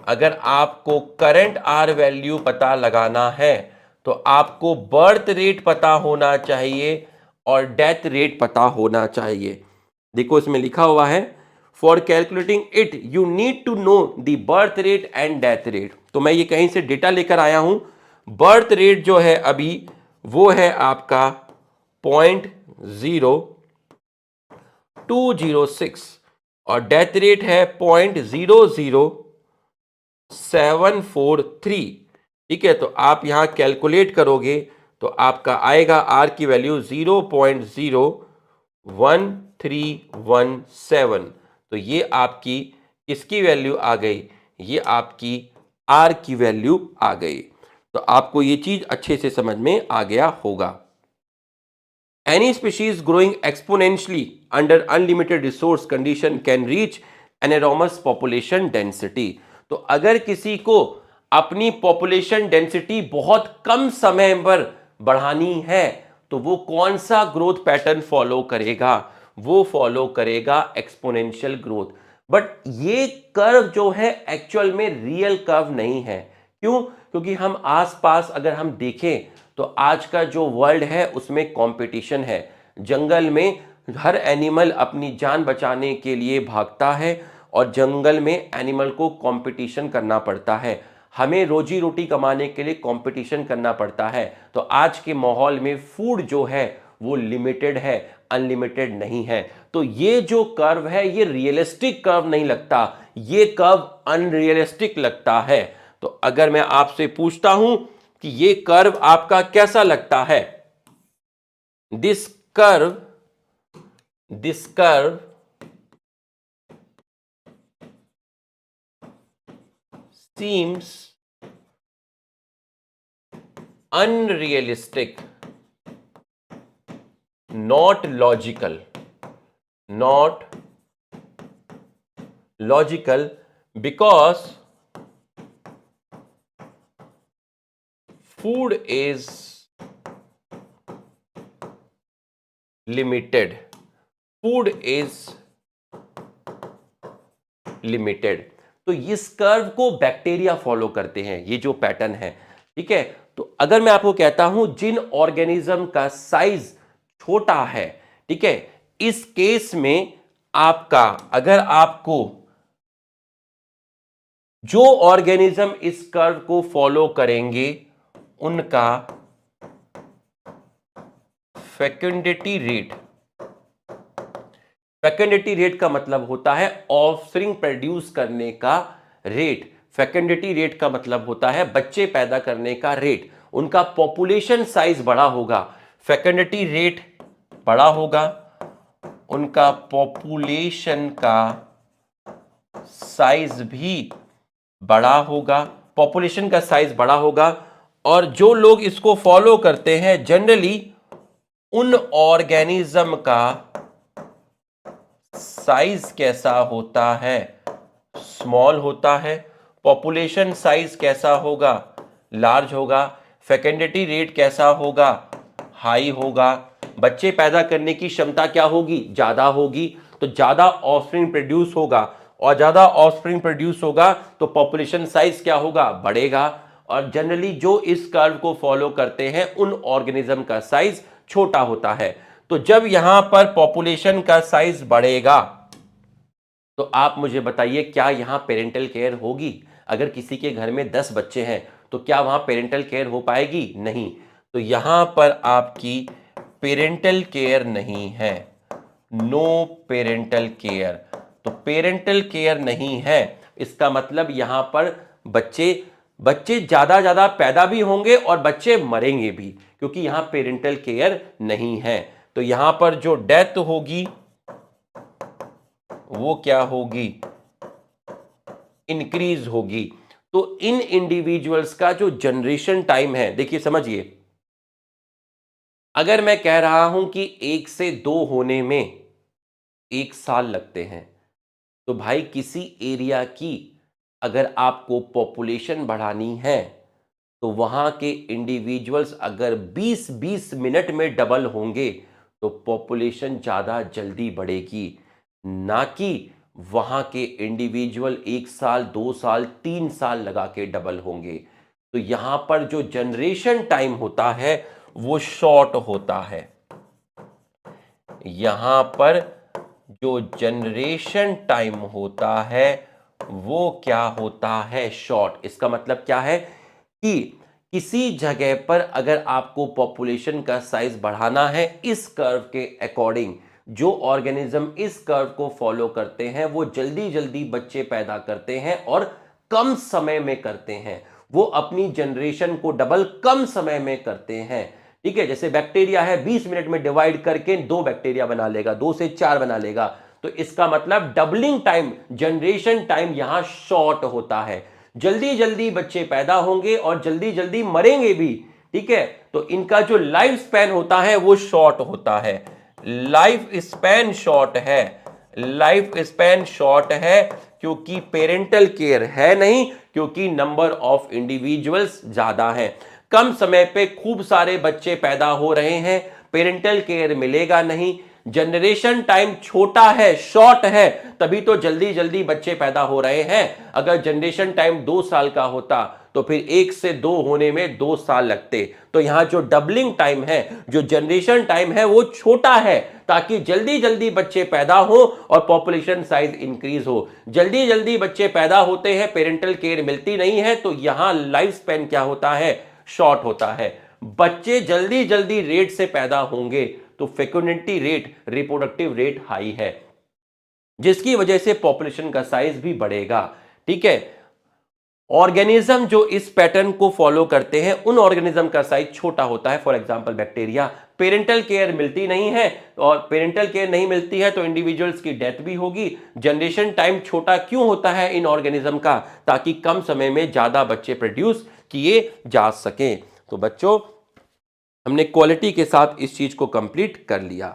अगर आपको करंट आर वैल्यू पता लगाना है तो आपको बर्थ रेट पता होना चाहिए और डेथ रेट पता होना चाहिए। देखो इसमें लिखा हुआ है for calculating it you need to know the birth rate and death rate. तो मैं ये कहीं से डेटा लेकर आया हूं। बर्थ रेट जो है अभी वो है आपका 0.0206 और डेथ रेट है 0.00743। ठीक है, तो आप यहां कैलकुलेट करोगे तो आपका आएगा आर की वैल्यू 0.01317। तो ये आपकी किसकी वैल्यू आ गई? ये आपकी आर की वैल्यू आ गई। तो आपको ये चीज अच्छे से समझ में आ गया होगा। Any species growing exponentially under unlimited resource condition can reach enormous population density। तो अगर किसी को अपनी पॉपुलेशन डेंसिटी बहुत कम समय पर बढ़ानी है तो वो कौन सा ग्रोथ पैटर्न फॉलो करेगा? वो फॉलो करेगा एक्सपोनेंशियल ग्रोथ। बट ये कर्व जो है एक्चुअल में रियल कर्व नहीं है। क्यों? क्योंकि हम आसपास अगर हम देखें तो आज का जो वर्ल्ड है उसमें कंपटीशन है। जंगल में हर एनिमल अपनी जान बचाने के लिए भागता है और जंगल में एनिमल को कंपटीशन करना पड़ता है। हमें रोजी रोटी कमाने के लिए कंपटीशन करना पड़ता है। तो आज के माहौल में फूड जो है वो लिमिटेड है, अनलिमिटेड नहीं है। तो ये जो कर्व है ये रियलिस्टिक कर्व नहीं लगता, ये कर्व अनरियलिस्टिक लगता है। तो अगर मैं आपसे पूछता हूं कि ये कर्व आपका कैसा लगता है? This curve seems unrealistic, not logical because food is limited, तो इस कर्व को बैक्टीरिया फॉलो करते हैं, ये जो पैटर्न है। ठीक है, तो अगर मैं आपको कहता हूं जिन ऑर्गेनिज्म का साइज छोटा है, ठीक है, इस केस में अगर आपको जो ऑर्गेनिज्म इस कर्व को फॉलो करेंगे उनका फेकेंडिटी रेट का मतलब होता है ऑफस्प्रिंग प्रोड्यूस करने का रेट। फेकेंडिटी रेट का मतलब होता है बच्चे पैदा करने का रेट। उनका पॉपुलेशन साइज बड़ा होगा, फेकेंडिटी रेट बड़ा होगा, उनका पॉपुलेशन का साइज भी बड़ा होगा, पॉपुलेशन का साइज बड़ा होगा। और जो लोग इसको फॉलो करते हैं जनरली उन ऑर्गेनिज्म का साइज कैसा होता है, स्मॉल होता है। पॉपुलेशन साइज कैसा होगा, लार्ज होगा। फेकेंडिटी रेट कैसा होगा, हाई होगा। बच्चे पैदा करने की क्षमता क्या होगी, ज्यादा होगी। तो ज्यादा ऑफस्प्रिंग प्रोड्यूस होगा, और ज्यादा ऑफस्प्रिंग प्रोड्यूस होगा तो पॉपुलेशन साइज क्या होगा, बढ़ेगा। और जनरली जो इस कर्व को फॉलो करते हैं उन ऑर्गेनिज्म का साइज छोटा होता है। तो जब यहां पर पॉपुलेशन का साइज बढ़ेगा तो आप मुझे बताइए क्या यहां पेरेंटल केयर होगी। अगर किसी के घर में 10 बच्चे हैं तो क्या वहां पेरेंटल केयर हो पाएगी, नहीं। तो यहां पर आपकी पेरेंटल केयर नहीं है, नो पेरेंटल केयर। तो पेरेंटल केयर नहीं है, इसका मतलब यहां पर बच्चे ज्यादा पैदा भी होंगे और बच्चे मरेंगे भी, क्योंकि यहां पेरेंटल केयर नहीं है। तो यहां पर जो डेथ होगी वो क्या होगी, इंक्रीज होगी। तो इन इंडिविजुअल्स का जो जनरेशन टाइम है, देखिए समझिए, अगर मैं कह रहा हूं कि 1 से 2 होने में 1 साल लगते हैं, तो भाई किसी एरिया की अगर आपको पॉपुलेशन बढ़ानी है तो वहां के इंडिविजुअल्स अगर 20-20 मिनट में डबल होंगे तो पॉपुलेशन ज्यादा जल्दी बढ़ेगी, ना कि वहां के इंडिविजुअल 1 साल 2 साल 3 साल लगा के डबल होंगे। तो यहां पर जो जनरेशन टाइम होता है वो शॉर्ट होता है। यहां पर जो जनरेशन टाइम होता है वो क्या होता है, शॉर्ट। इसका मतलब क्या है कि किसी जगह पर अगर आपको पॉपुलेशन का साइज बढ़ाना है इस कर्व के अकॉर्डिंग, जो ऑर्गेनिज्म इस कर्व को फॉलो करते हैं वो जल्दी जल्दी बच्चे पैदा करते हैं और कम समय में करते हैं। वो अपनी जनरेशन को डबल कम समय में करते हैं। ठीक है, जैसे बैक्टीरिया है 20 मिनट में डिवाइड करके 2 बैक्टीरिया बना लेगा, 2 से 4 बना लेगा। तो इसका मतलब डबलिंग टाइम, जनरेशन टाइम यहां शॉर्ट होता है। जल्दी जल्दी बच्चे पैदा होंगे और जल्दी जल्दी मरेंगे भी। ठीक है, तो इनका जो लाइफ स्पैन होता है वो शॉर्ट होता है। लाइफ स्पैन शॉर्ट है, लाइफ स्पैन शॉर्ट है क्योंकि पेरेंटल केयर है नहीं, क्योंकि नंबर ऑफ इंडिविजुअल्स ज्यादा है। कम समय पे खूब सारे बच्चे पैदा हो रहे हैं, पेरेंटल केयर मिलेगा नहीं। जनरेशन टाइम छोटा है, शॉर्ट है, तभी तो जल्दी जल्दी बच्चे पैदा हो रहे हैं। अगर जनरेशन टाइम 2 साल का होता तो फिर 1 से 2 होने में 2 साल लगते। तो यहां जो डबलिंग टाइम है, जो जनरेशन टाइम है वो छोटा है, ताकि जल्दी जल्दी बच्चे पैदा हो और पॉपुलेशन साइज इंक्रीज हो। जल्दी जल्दी बच्चे पैदा होते हैं, पेरेंटल केयर मिलती नहीं है, तो यहां लाइफ स्पैन क्या होता है, शॉर्ट होता है। बच्चे जल्दी जल्दी रेट से पैदा होंगे तो फेकुनिटी रेट, रिप्रोडक्टिव रेट हाई है, जिसकी वजह से पॉपुलेशन का साइज भी बढ़ेगा। ठीक है, ऑर्गेनिज्म जो इस पैटर्न को फॉलो करते हैं उन ऑर्गेनिज्म का साइज छोटा होता है। For example bacteria, parental care मिलती नहीं है, और पेरेंटल केयर नहीं मिलती है तो इंडिविजुअल्स की डेथ भी होगी। जनरेशन टाइम छोटा क्यों होता है इन ऑर्गेनिज्म का, ताकि कम समय में ज्यादा बच्चे प्रोड्यूस किए जा सकें। तो बच्चों, हमने क्वालिटी के साथ इस चीज को कंप्लीट कर लिया।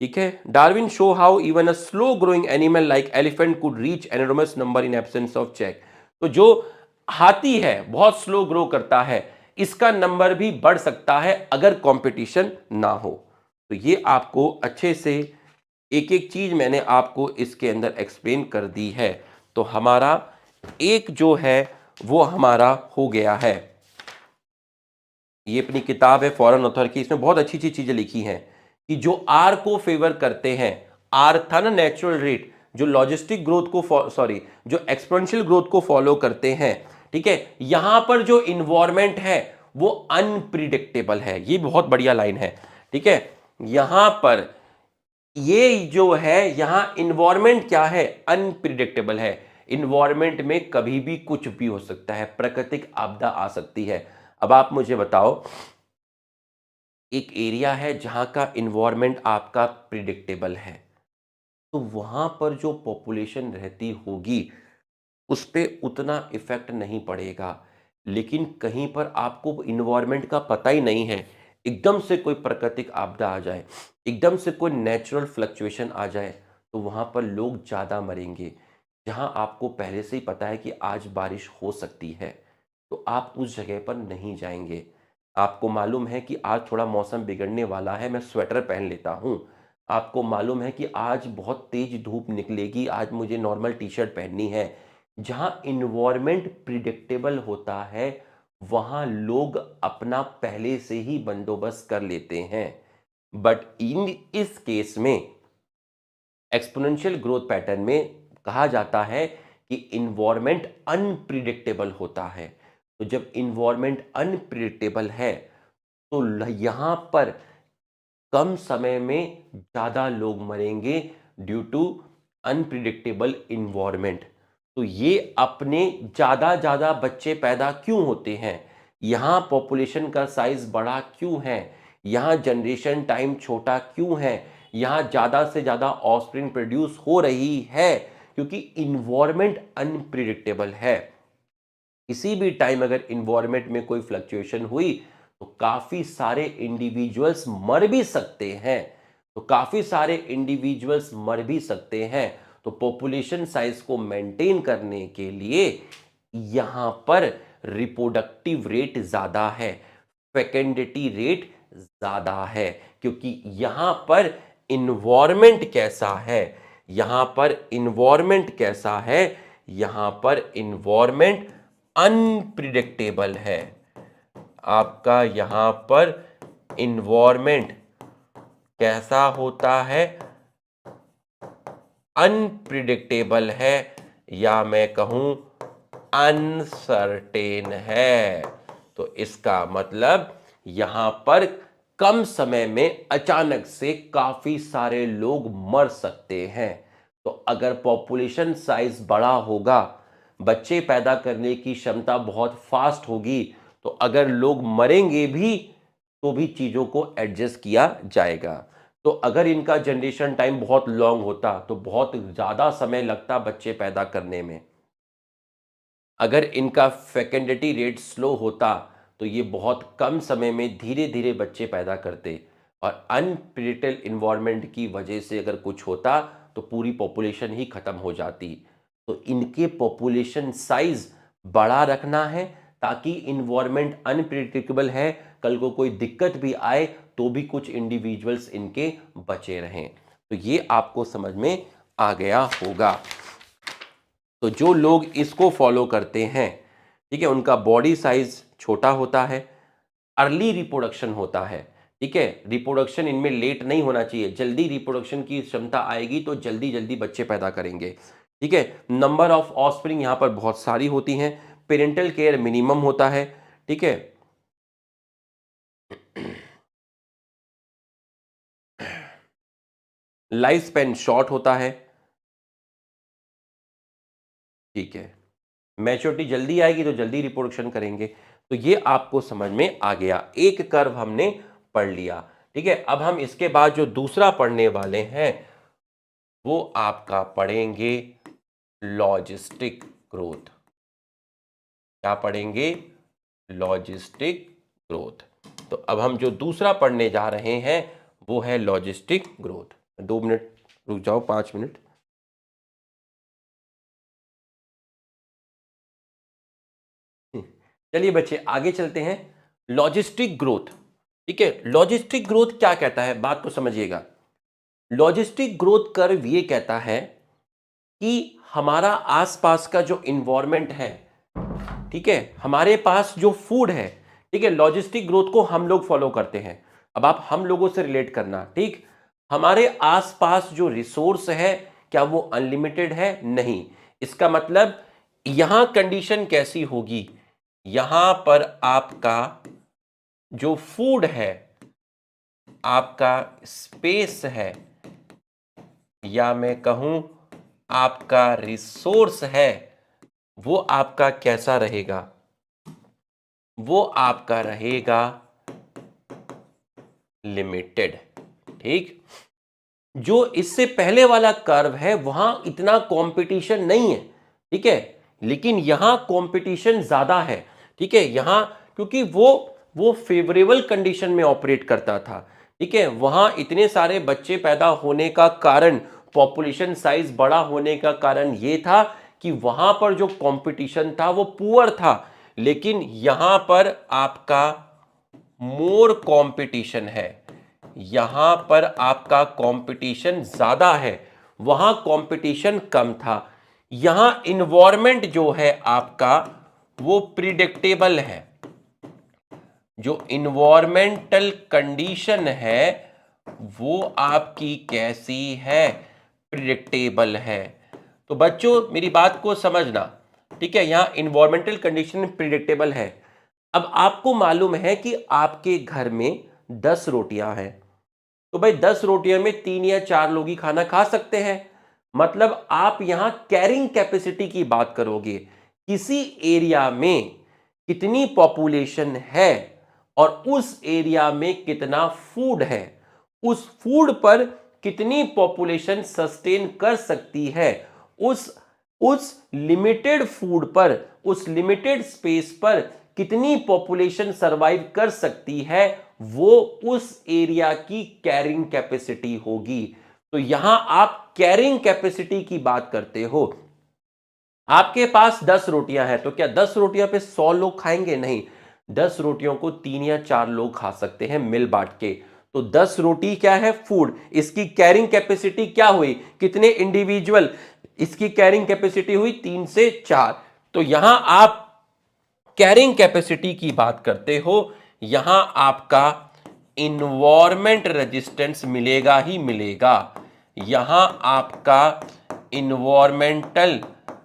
ठीक है, Darwin show how even a slow growing animal like elephant could reach enormous number in absence of check. तो जो हाथी है बहुत स्लो ग्रो करता है, इसका नंबर भी बढ़ सकता है अगर कंपटीशन ना हो। तो ये आपको अच्छे से एक एक चीज मैंने आपको इसके अंदर एक्सप्लेन कर दी है। तो हमारा एक जो है वो हमारा हो गया है। ये अपनी किताब है फॉरेन ऑथर की, इसमें बहुत अच्छी अच्छी चीजें लिखी हैं कि जो आर को फेवर करते हैं, आर था ना नेचुरल रेट, जो लॉजिस्टिक ग्रोथ को जो एक्सपोनेंशियल ग्रोथ को फॉलो करते हैं, ठीक है। यहां पर जो इन्वायरमेंट है वो अनप्रिडिक्टेबल है। ये बहुत बढ़िया लाइन है, ठीक है। यहां पर ये जो है, यहां इन्वायरमेंट क्या है, अनप्रिडिक्टेबल है। इन्वायरमेंट में कभी भी कुछ भी हो सकता है, प्राकृतिक आपदा आ सकती है। अब आप मुझे बताओ, एक एरिया है जहां का इन्वायरमेंट आपका प्रिडिक्टेबल है, तो वहां पर जो पॉपुलेशन रहती होगी उस पे उतना इफेक्ट नहीं पड़ेगा। लेकिन कहीं पर आपको इन्वायरमेंट का पता ही नहीं है, एकदम से कोई प्राकृतिक आपदा आ जाए, एकदम से कोई नेचुरल फ्लक्चुएशन आ जाए, तो वहां पर लोग ज़्यादा मरेंगे। जहां आपको पहले से ही पता है कि आज बारिश हो सकती है, तो आप उस जगह पर नहीं जाएंगे। आपको मालूम है कि आज थोड़ा मौसम बिगड़ने वाला है, मैं स्वेटर पहन लेता हूँ। आपको मालूम है कि आज बहुत तेज धूप निकलेगी, आज मुझे नॉर्मल टी शर्ट पहननी है। जहां इन्वायरमेंट प्रिडिक्टेबल होता है, वहां लोग अपना पहले से ही बंदोबस्त कर लेते हैं। बट इस केस में एक्सपोनेंशियल ग्रोथ पैटर्न में कहा जाता है कि इन्वायरमेंट अनप्रिडिक्टेबल होता है। तो जब इन्वायरमेंट अनप्रिडिक्टेबल है, तो यहां पर कम समय में ज़्यादा लोग मरेंगे ड्यू टू अनप्रिडिक्टेबल इन्वायरमेंट। तो ये अपने ज़्यादा बच्चे पैदा क्यों होते हैं, यहाँ पॉपुलेशन का साइज बड़ा क्यों है, यहाँ जनरेशन टाइम छोटा क्यों है, यहाँ ज़्यादा से ज़्यादा ऑफस्प्रिंग प्रोड्यूस हो रही है, क्योंकि इन्वायरमेंट अनप्रिडिक्टेबल है। किसी भी टाइम अगर इन्वायरमेंट में कोई फ्लक्चुएशन हुई तो काफी सारे इंडिविजुअल्स मर भी सकते हैं। तो पॉपुलेशन साइज को मेंटेन करने के लिए यहां पर रिप्रोडक्टिव रेट ज्यादा है, फेकेंडिटी रेट ज्यादा है, क्योंकि यहां पर इन्वायरमेंट कैसा है, यहां पर इन्वायरमेंट अनप्रिडिक्टेबल है। आपका यहां पर इन्वायरमेंट कैसा होता है, अनप्रिडिक्टेबल है, या मैं कहूं अनसर्टेन है। तो इसका मतलब यहां पर कम समय में अचानक से काफी सारे लोग मर सकते हैं। तो अगर पॉपुलेशन साइज बड़ा होगा, बच्चे पैदा करने की क्षमता बहुत फास्ट होगी, तो अगर लोग मरेंगे भी तो भी चीजों को एडजस्ट किया जाएगा। तो अगर इनका जनरेशन टाइम बहुत लॉन्ग होता तो बहुत ज्यादा समय लगता बच्चे पैदा करने में। अगर इनका फेकेंडिटी रेट स्लो होता तो ये बहुत कम समय में धीरे धीरे बच्चे पैदा करते। और अनप्रिडिक्टेबल इन्वायरमेंट की वजह से अगर कुछ होता तो पूरी पॉपुलेशन ही खत्म हो जाती। तो इनके पॉपुलेशन साइज बड़ा रखना है, ताकि इन्वायरमेंट अनप्रिडिक्टेबल है, कल को कोई दिक्कत भी आए तो भी कुछ इंडिविजुअल्स इनके बचे रहें। तो ये आपको समझ में आ गया होगा। तो जो लोग इसको फॉलो करते हैं, ठीक है, उनका बॉडी साइज छोटा होता है, अर्ली रिप्रोडक्शन होता है, ठीक है। रिप्रोडक्शन इनमें लेट नहीं होना चाहिए, जल्दी रिप्रोडक्शन की क्षमता आएगी तो जल्दी जल्दी बच्चे पैदा करेंगे, ठीक है। नंबर ऑफ ऑफस्प्रिंग यहां पर बहुत सारी होती हैं, पेरेंटल केयर मिनिमम होता है, ठीक है। लाइफ स्पैन शॉर्ट होता है, ठीक है। मैच्योरिटी जल्दी आएगी तो जल्दी रिप्रोडक्शन करेंगे। तो ये आपको समझ में आ गया, एक कर्व हमने पढ़ लिया, ठीक है। अब हम इसके बाद जो दूसरा पढ़ने वाले हैं वो आपका पढ़ेंगे लॉजिस्टिक ग्रोथ। क्या पढ़ेंगे? Logistic growth. तो अब हम जो दूसरा पढ़ने जा रहे हैं वो है लॉजिस्टिक ग्रोथ। 2 मिनट रुक जाओ, 5 मिनट। चलिए बच्चे आगे चलते हैं। लॉजिस्टिक ग्रोथ, ठीक है। लॉजिस्टिक ग्रोथ क्या कहता है, बात को समझिएगा। लॉजिस्टिक ग्रोथ कर्व ये कहता है कि हमारा आसपास का जो इन्वायरमेंट है, ठीक है, हमारे पास जो फूड है, ठीक है, लॉजिस्टिक ग्रोथ को हम लोग फॉलो करते हैं। अब आप हम लोगों से रिलेट करना, ठीक। हमारे आसपास जो रिसोर्स है क्या वो अनलिमिटेड है? नहीं। इसका मतलब यहां कंडीशन कैसी होगी? यहां पर आपका जो फूड है, आपका स्पेस है, या मैं कहूं आपका रिसोर्स है, वो आपका कैसा रहेगा? वो आपका रहेगा लिमिटेड। ठीक। जो इससे पहले वाला कर्व है वहां इतना कंपटीशन नहीं है, ठीक है, लेकिन यहां कंपटीशन ज्यादा है। ठीक है, यहां क्योंकि वो फेवरेबल कंडीशन में ऑपरेट करता था। ठीक है, वहां इतने सारे बच्चे पैदा होने का कारण, पॉपुलेशन साइज बड़ा होने का कारण ये था कि वहां पर जो कंपटीशन था वो पुअर था, लेकिन यहां पर आपका मोर कंपटीशन है, यहां पर आपका कंपटीशन ज्यादा है, वहां कंपटीशन कम था। यहां इन्वायरमेंट जो है आपका वो प्रिडिक्टेबल है, जो इन्वायरमेंटल कंडीशन है वो आपकी कैसी है? प्रिडिक्टेबल है। तो बच्चों मेरी बात को समझना, ठीक है, यहां इन्वायरमेंटल कंडीशन प्रिडिक्टेबल है। अब आपको मालूम है कि आपके घर में 10 रोटियां हैं, तो भाई 10 रोटियों में 3 या 4 लोग ही खाना खा सकते हैं। मतलब आप यहां कैरिंग कैपेसिटी की बात करोगे, किसी एरिया में कितनी पॉपुलेशन है और उस एरिया में कितना फूड है, उस फूड पर कितनी पॉपुलेशन सस्टेन कर सकती है, उस उस लिमिटेड फूड पर, उस लिमिटेड स्पेस पर कितनी पॉपुलेशन सरवाइव कर सकती है, वो उस एरिया की कैरिंग कैपेसिटी होगी। तो यहां आप कैरिंग कैपेसिटी की बात करते हो। आपके पास 10 रोटियां हैं, तो क्या 10 रोटियां पे 100 लोग खाएंगे? नहीं। 10 रोटियों को 3 या 4 लोग खा सकते हैं मिल बांट के। तो 10 रोटी क्या है? फूड। इसकी कैरिंग कैपेसिटी क्या हुई? कितने इंडिविजुअल? इसकी कैरिंग कैपेसिटी हुई 3 से 4। तो यहां आप कैरिंग कैपेसिटी की बात करते हो, यहां आपका इन्वायरमेंट रेजिस्टेंस मिलेगा ही मिलेगा। यहां आपका इन्वायरमेंटल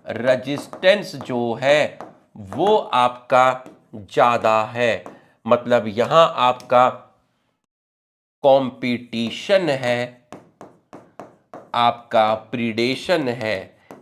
रेजिस्टेंस जो है वो आपका ज्यादा है। मतलब यहां आपका कंपटीशन है, आपका प्रीडेशन है,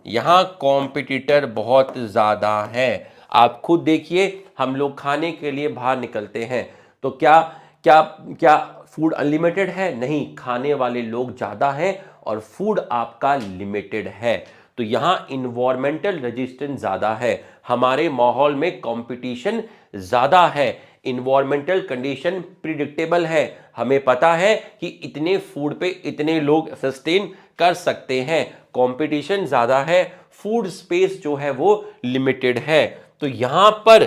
यहां कॉम्पिटिटर बहुत ज्यादा है। आप खुद देखिए, हम लोग खाने के लिए बाहर निकलते हैं तो क्या क्या क्या फूड अनलिमिटेड है? नहीं, खाने वाले लोग ज्यादा हैं और फूड आपका लिमिटेड है। तो यहां इन्वायरमेंटल रेजिस्टेंस ज्यादा है, हमारे माहौल में कंपटीशन ज्यादा है, इन्वायरमेंटल कंडीशन प्रिडिक्टेबल है, हमें पता है कि इतने फूड पे इतने लोग सस्टेन कर सकते हैं, कंपटीशन ज्यादा है, फूड स्पेस जो है वो लिमिटेड है। तो यहां पर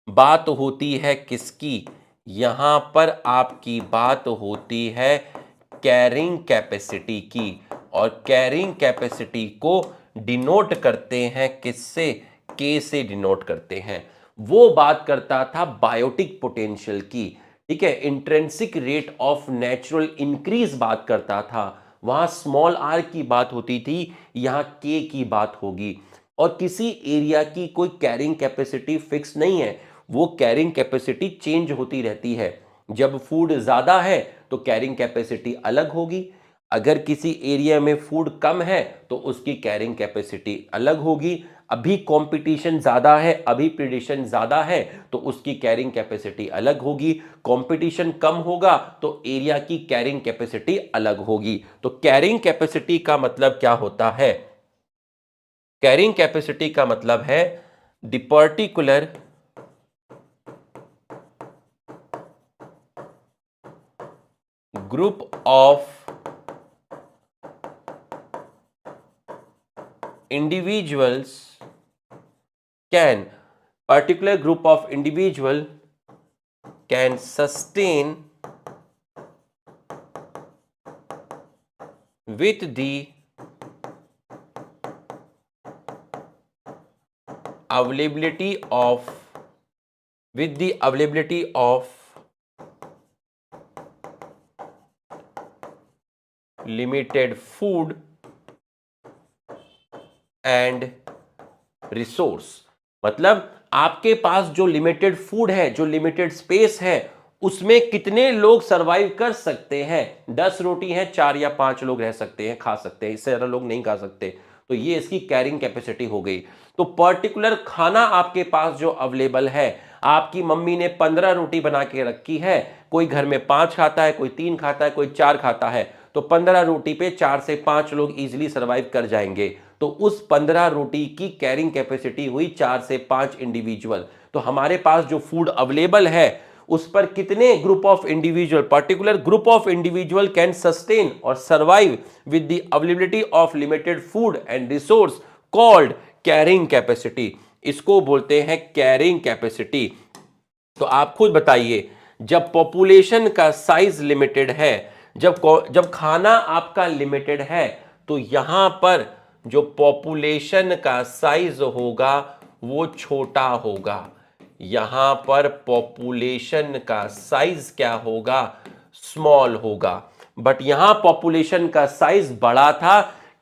बात होती है किसकी? यहां पर आपकी बात होती है कैरिंग कैपेसिटी की, और कैरिंग कैपेसिटी को डिनोट करते हैं किससे? के से डिनोट करते हैं। वो बात करता था बायोटिक पोटेंशियल की, ठीक है, intrinsic rate of natural increase बात करता था। वहां स्मॉल आर की बात होती थी, यहां के की बात होगी। और किसी एरिया की कोई कैरिंग कैपेसिटी फिक्स नहीं है, वो कैरिंग कैपेसिटी चेंज होती रहती है। जब फूड ज्यादा है तो कैरिंग कैपेसिटी अलग होगी, अगर किसी एरिया में फूड कम है तो उसकी कैरिंग कैपेसिटी अलग होगी। अभी कंपटीशन ज्यादा है, अभी प्रिडिक्शन ज्यादा है तो उसकी कैरिंग कैपेसिटी अलग होगी। कंपटीशन कम होगा तो एरिया की कैरिंग कैपेसिटी अलग होगी। तो कैरिंग कैपेसिटी का मतलब क्या होता है? कैरिंग कैपेसिटी का मतलब है the particular group of individuals can particular group of individual can sustain with the availability of with the availability of limited food and resource. मतलब आपके पास जो लिमिटेड फूड है, जो लिमिटेड स्पेस है, उसमें कितने लोग सरवाइव कर सकते हैं। 10 रोटी है, 4 या 5 लोग रह सकते हैं, खा सकते हैं, इससे ज्यादा लोग नहीं खा सकते। तो ये इसकी कैरिंग कैपेसिटी हो गई। तो पर्टिकुलर खाना आपके पास जो अवेलेबल है, आपकी मम्मी ने 15 रोटी बना के रखी है, कोई घर में 5 खाता है, कोई 3 खाता है, कोई 4 खाता है, तो 15 रोटी पे 4 से 5 लोग इजीली सरवाइव कर जाएंगे। तो उस 15 रोटी की कैरिंग कैपेसिटी हुई 4 से 5 इंडिविजुअल। तो हमारे पास जो फूड अवेलेबल है, उस पर कितने group of individual, particular group of individual can sustain or survive with the availability of limited food and resource called carrying capacity. इसको बोलते हैं कैरिंग कैपेसिटी। तो आप खुद बताइए, जब पॉपुलेशन का साइज लिमिटेड है, जब खाना आपका लिमिटेड है, तो यहां पर जो पॉपुलेशन का साइज होगा वो छोटा होगा। यहां पर पॉपुलेशन का साइज क्या होगा, स्मॉल होगा। बट यहां पॉपुलेशन का साइज बड़ा था,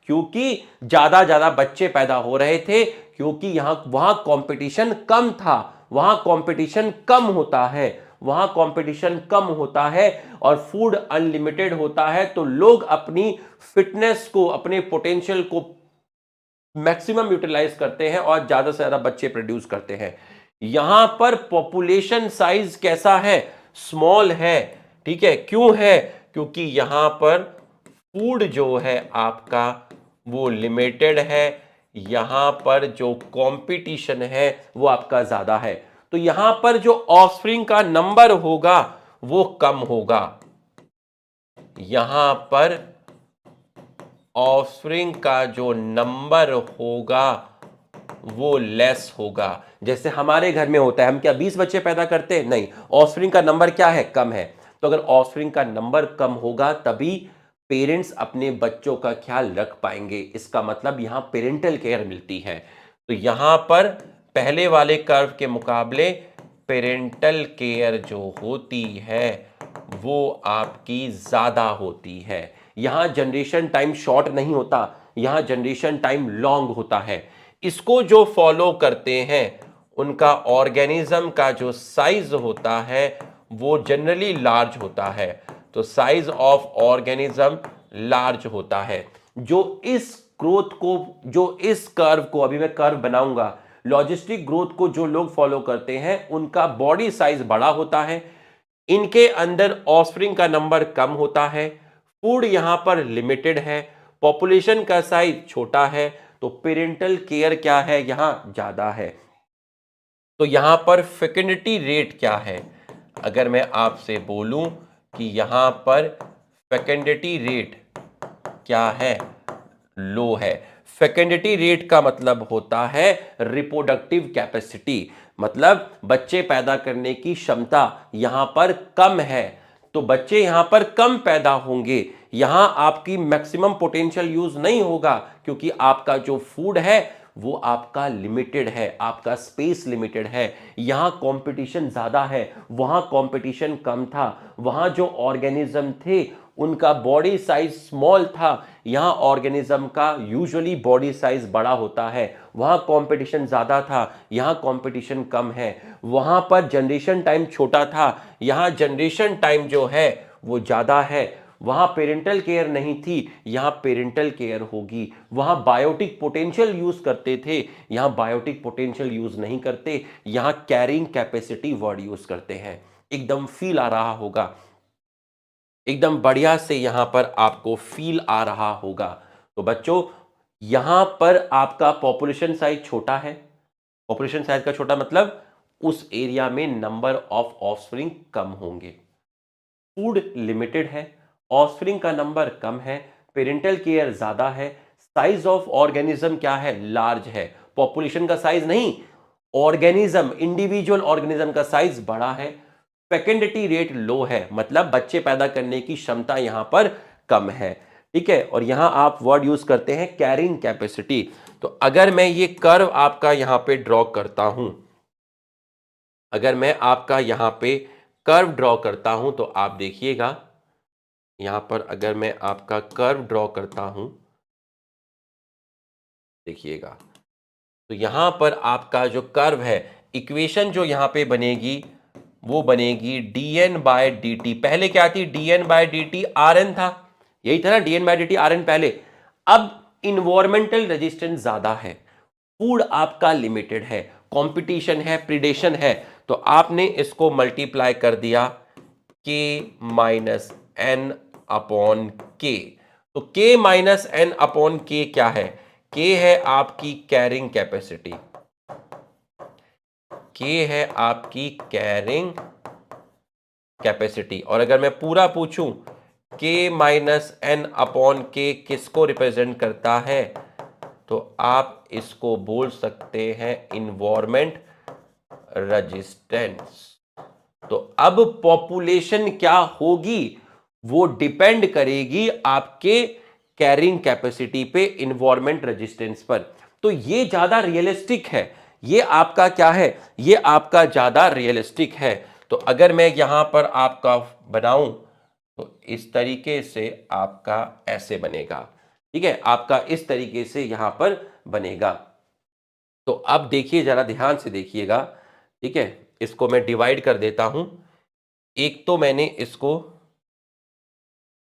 क्योंकि ज्यादा बच्चे पैदा हो रहे थे, क्योंकि यहां वहां कंपटीशन कम था। वहां कंपटीशन कम होता है, वहां कंपटीशन कम होता है और फूड अनलिमिटेड होता है, तो लोग अपनी फिटनेस को, अपने पोटेंशियल को मैक्सिमम यूटिलाइज करते हैं और ज्यादा से ज्यादा बच्चे प्रोड्यूस करते हैं। यहां पर पॉपुलेशन साइज कैसा है, स्मॉल है। ठीक है, क्यों है, क्योंकि यहां पर फूड जो है आपका वो लिमिटेड है, यहां पर जो कंपटीशन है वो आपका ज्यादा है। तो यहां पर जो ऑफस्प्रिंग का नंबर होगा वो कम होगा, यहां पर ऑफस्प्रिंग का जो नंबर होगा वो लेस होगा। जैसे हमारे घर में होता है, हम क्या 20 बच्चे पैदा करते हैं? नहीं, ऑफस्प्रिंग का नंबर क्या है, कम है। तो अगर ऑफस्प्रिंग का नंबर कम होगा, तभी पेरेंट्स अपने बच्चों का ख्याल रख पाएंगे। इसका मतलब यहां पेरेंटल केयर मिलती है। तो यहां पर पहले वाले कर्व के मुकाबले पेरेंटल केयर जो होती है वो आपकी ज्यादा होती है। यहां जनरेशन टाइम शॉर्ट नहीं होता, यहां जनरेशन टाइम लॉन्ग होता है। इसको जो फॉलो करते हैं उनका ऑर्गेनिज्म का जो साइज होता है वो जनरली लार्ज होता है। तो साइज ऑफ ऑर्गेनिज्म लार्ज होता है। जो इस ग्रोथ को, जो इस कर्व को, अभी मैं कर्व बनाऊंगा, लॉजिस्टिक ग्रोथ को जो लोग फॉलो करते हैं उनका बॉडी साइज बड़ा होता है, इनके अंदर ऑफस्प्रिंग का नंबर कम होता है, फूड यहां पर लिमिटेड है, पॉपुलेशन का साइज छोटा है, तो पेरेंटल केयर क्या है, यहां ज्यादा है। तो यहां पर फेकेंडिटी रेट क्या है, अगर मैं आपसे बोलूं कि यहां पर फेकेंडिटी रेट क्या है, लो है। फेकेंडिटी रेट का मतलब होता है रिप्रोडक्टिव कैपेसिटी, मतलब बच्चे पैदा करने की क्षमता यहां पर कम है। तो बच्चे यहां पर कम पैदा होंगे, यहां आपकी मैक्सिमम पोटेंशियल यूज नहीं होगा, क्योंकि आपका जो फूड है वो आपका लिमिटेड है, आपका स्पेस लिमिटेड है। यहां कंपटीशन ज्यादा है, वहां कंपटीशन कम था। वहां जो ऑर्गेनिज्म थे उनका बॉडी साइज स्मॉल था, यहां ऑर्गेनिज्म का यूजुअली बॉडी साइज बड़ा होता है। वहां कंपटीशन ज्यादा था, यहां कंपटीशन कम है। वहां पर जनरेशन टाइम छोटा था, यहां जनरेशन टाइम जो है वो ज्यादा है। वहां पेरेंटल केयर नहीं थी, यहां पेरेंटल केयर होगी। वहां बायोटिक पोटेंशियल यूज करते थे, यहां बायोटिक पोटेंशियल यूज नहीं करते, यहां कैरिंग कैपेसिटी वर्ड यूज करते हैं। एकदम फील आ रहा होगा, एकदम बढ़िया से यहां पर आपको फील आ रहा होगा। तो बच्चों, यहां पर आपका पॉपुलेशन साइज छोटा है। पॉपुलेशन साइज का छोटा मतलब उस एरिया में नंबर ऑफ ऑफस्प्रिंग कम होंगे। फूड लिमिटेड है, ऑफस्प्रिंग का नंबर कम है, पेरेंटल केयर ज्यादा है, साइज ऑफ ऑर्गेनिज्म क्या है, लार्ज है। पॉपुलेशन का साइज नहीं, ऑर्गेनिज्म, इंडिविजुअल ऑर्गेनिज्म का साइज बड़ा है। फेकेंडिटी रेट लो है, मतलब बच्चे पैदा करने की क्षमता यहां पर कम है। ठीक है, और यहां आप वर्ड यूज करते हैं कैरिंग कैपेसिटी। तो अगर मैं ये कर्व आपका यहां पे ड्रॉ करता हूं, अगर मैं आपका यहां पे कर्व ड्रॉ करता हूं, तो आप देखिएगा यहां पर अगर मैं आपका कर्व ड्रॉ करता हूं, देखिएगा, तो यहां पर आपका जो कर्व है, इक्वेशन जो यहां पे बनेगी वो बनेगी dn/dt। पहले क्या थी? dn/dt Rn था, यही था ना, dn/dt Rn पहले। अब इन्वायरमेंटल रेजिस्टेंस ज्यादा है, फूड आपका लिमिटेड है, कंपटीशन है, प्रिडेशन है, तो आपने इसको मल्टीप्लाई कर दिया k माइनस एन अपॉन के। तो k माइनस एन अपॉन के क्या है? k है आपकी कैरिंग कैपेसिटी, k है आपकी कैरिंग कैपेसिटी। और अगर मैं पूरा पूछूं, k माइनस एन अपॉन के किसको रिप्रेजेंट करता है? तो आप इसको बोल सकते हैं इन्वायरमेंट रेजिस्टेंस। तो अब पॉपुलेशन क्या होगी वो डिपेंड करेगी आपके कैरिंग कैपेसिटी पे, इन्वायरमेंट रेजिस्टेंस पर। तो ये ज्यादा रियलिस्टिक है, ये आपका क्या है, ये आपका ज्यादा रियलिस्टिक है। तो अगर मैं यहां पर आपका बनाऊं तो इस तरीके से आपका ऐसे बनेगा, ठीक है, आपका इस तरीके से यहां पर बनेगा। तो अब देखिए, जरा ध्यान से देखिएगा, ठीक है, इसको मैं डिवाइड कर देता हूं। एक तो मैंने इसको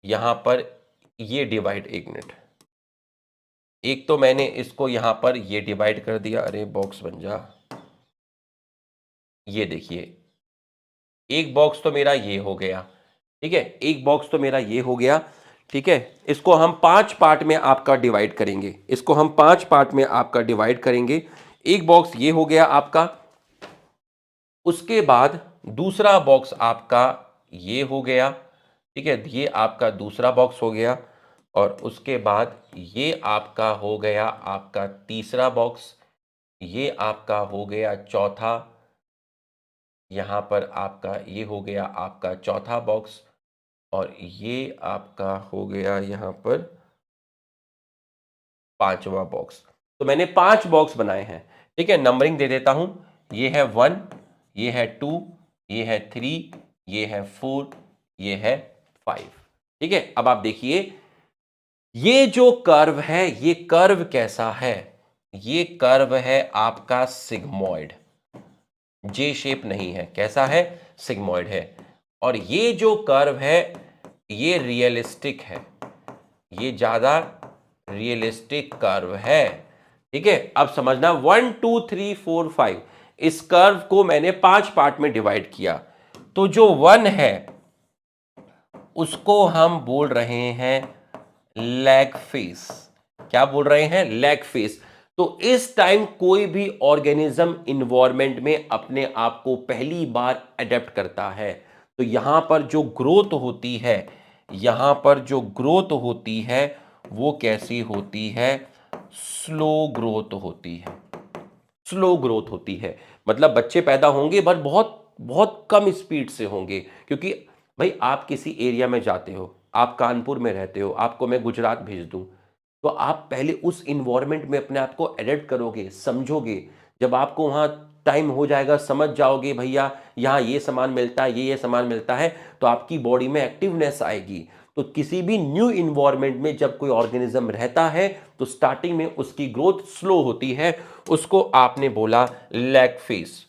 यहां पर ये डिवाइड, एक मिनट, एक तो मैंने इसको यहां पर ये डिवाइड कर दिया, अरे बॉक्स बन जा। ये देखिए, एक बॉक्स तो मेरा ये हो गया, ठीक है, एक बॉक्स तो मेरा ये हो गया, ठीक है। इसको हम 5 पार्ट में आपका डिवाइड करेंगे, इसको हम 5 पार्ट में आपका डिवाइड करेंगे। एक बॉक्स ये हो गया आपका, उसके बाद दूसरा बॉक्स आपका ये हो गया, ठीक है, ये आपका दूसरा बॉक्स हो गया। और उसके बाद ये आपका हो गया आपका तीसरा बॉक्स, ये आपका हो गया चौथा, यहां पर आपका ये हो गया आपका चौथा बॉक्स, और ये आपका हो गया यहां पर पांचवा बॉक्स। तो मैंने 5 बॉक्स बनाए हैं, ठीक है, नंबरिंग दे देता हूं। ये है 1, ये है 2, ये है 3, ये है 4, ये है 5, ठीक है। अब आप देखिए, ये जो कर्व है, ये कर्व कैसा है? ये कर्व है आपका सिग्मोइड, जे शेप नहीं है, कैसा है? सिग्मोइड है। और ये जो कर्व है ये रियलिस्टिक है, ये ज्यादा रियलिस्टिक कर्व है, ठीक है। अब समझना, 1 2 3 4 5, इस कर्व को मैंने 5 पार्ट में डिवाइड किया। तो जो 1 है उसको हम बोल रहे हैं लेग फेस। क्या बोल रहे हैं? Leg face. तो इस टाइम कोई भी ऑर्गेनिज्म इन्वायरमेंट में अपने आप को पहली बार अडेप्ट करता है। तो यहां पर जो ग्रोथ होती है, यहां पर जो ग्रोथ होती है वो कैसी होती है? स्लो ग्रोथ होती है, स्लो ग्रोथ होती है। मतलब बच्चे पैदा होंगे पर बहुत बहुत कम स्पीड से होंगे, क्योंकि भाई आप किसी एरिया में जाते हो, आप कानपुर में रहते हो, आपको मैं गुजरात भेज दूं, तो आप पहले उस इन्वायरमेंट में अपने आप को एडेप्ट करोगे, समझोगे। जब आपको वहाँ टाइम हो जाएगा, समझ जाओगे भैया यहाँ ये सामान मिलता है, ये सामान मिलता है, तो आपकी बॉडी में एक्टिवनेस आएगी। तो किसी भी न्यू इन्वायरमेंट में जब कोई ऑर्गेनिज्म रहता है तो स्टार्टिंग में उसकी ग्रोथ स्लो होती है, उसको आपने बोला लैग फेस।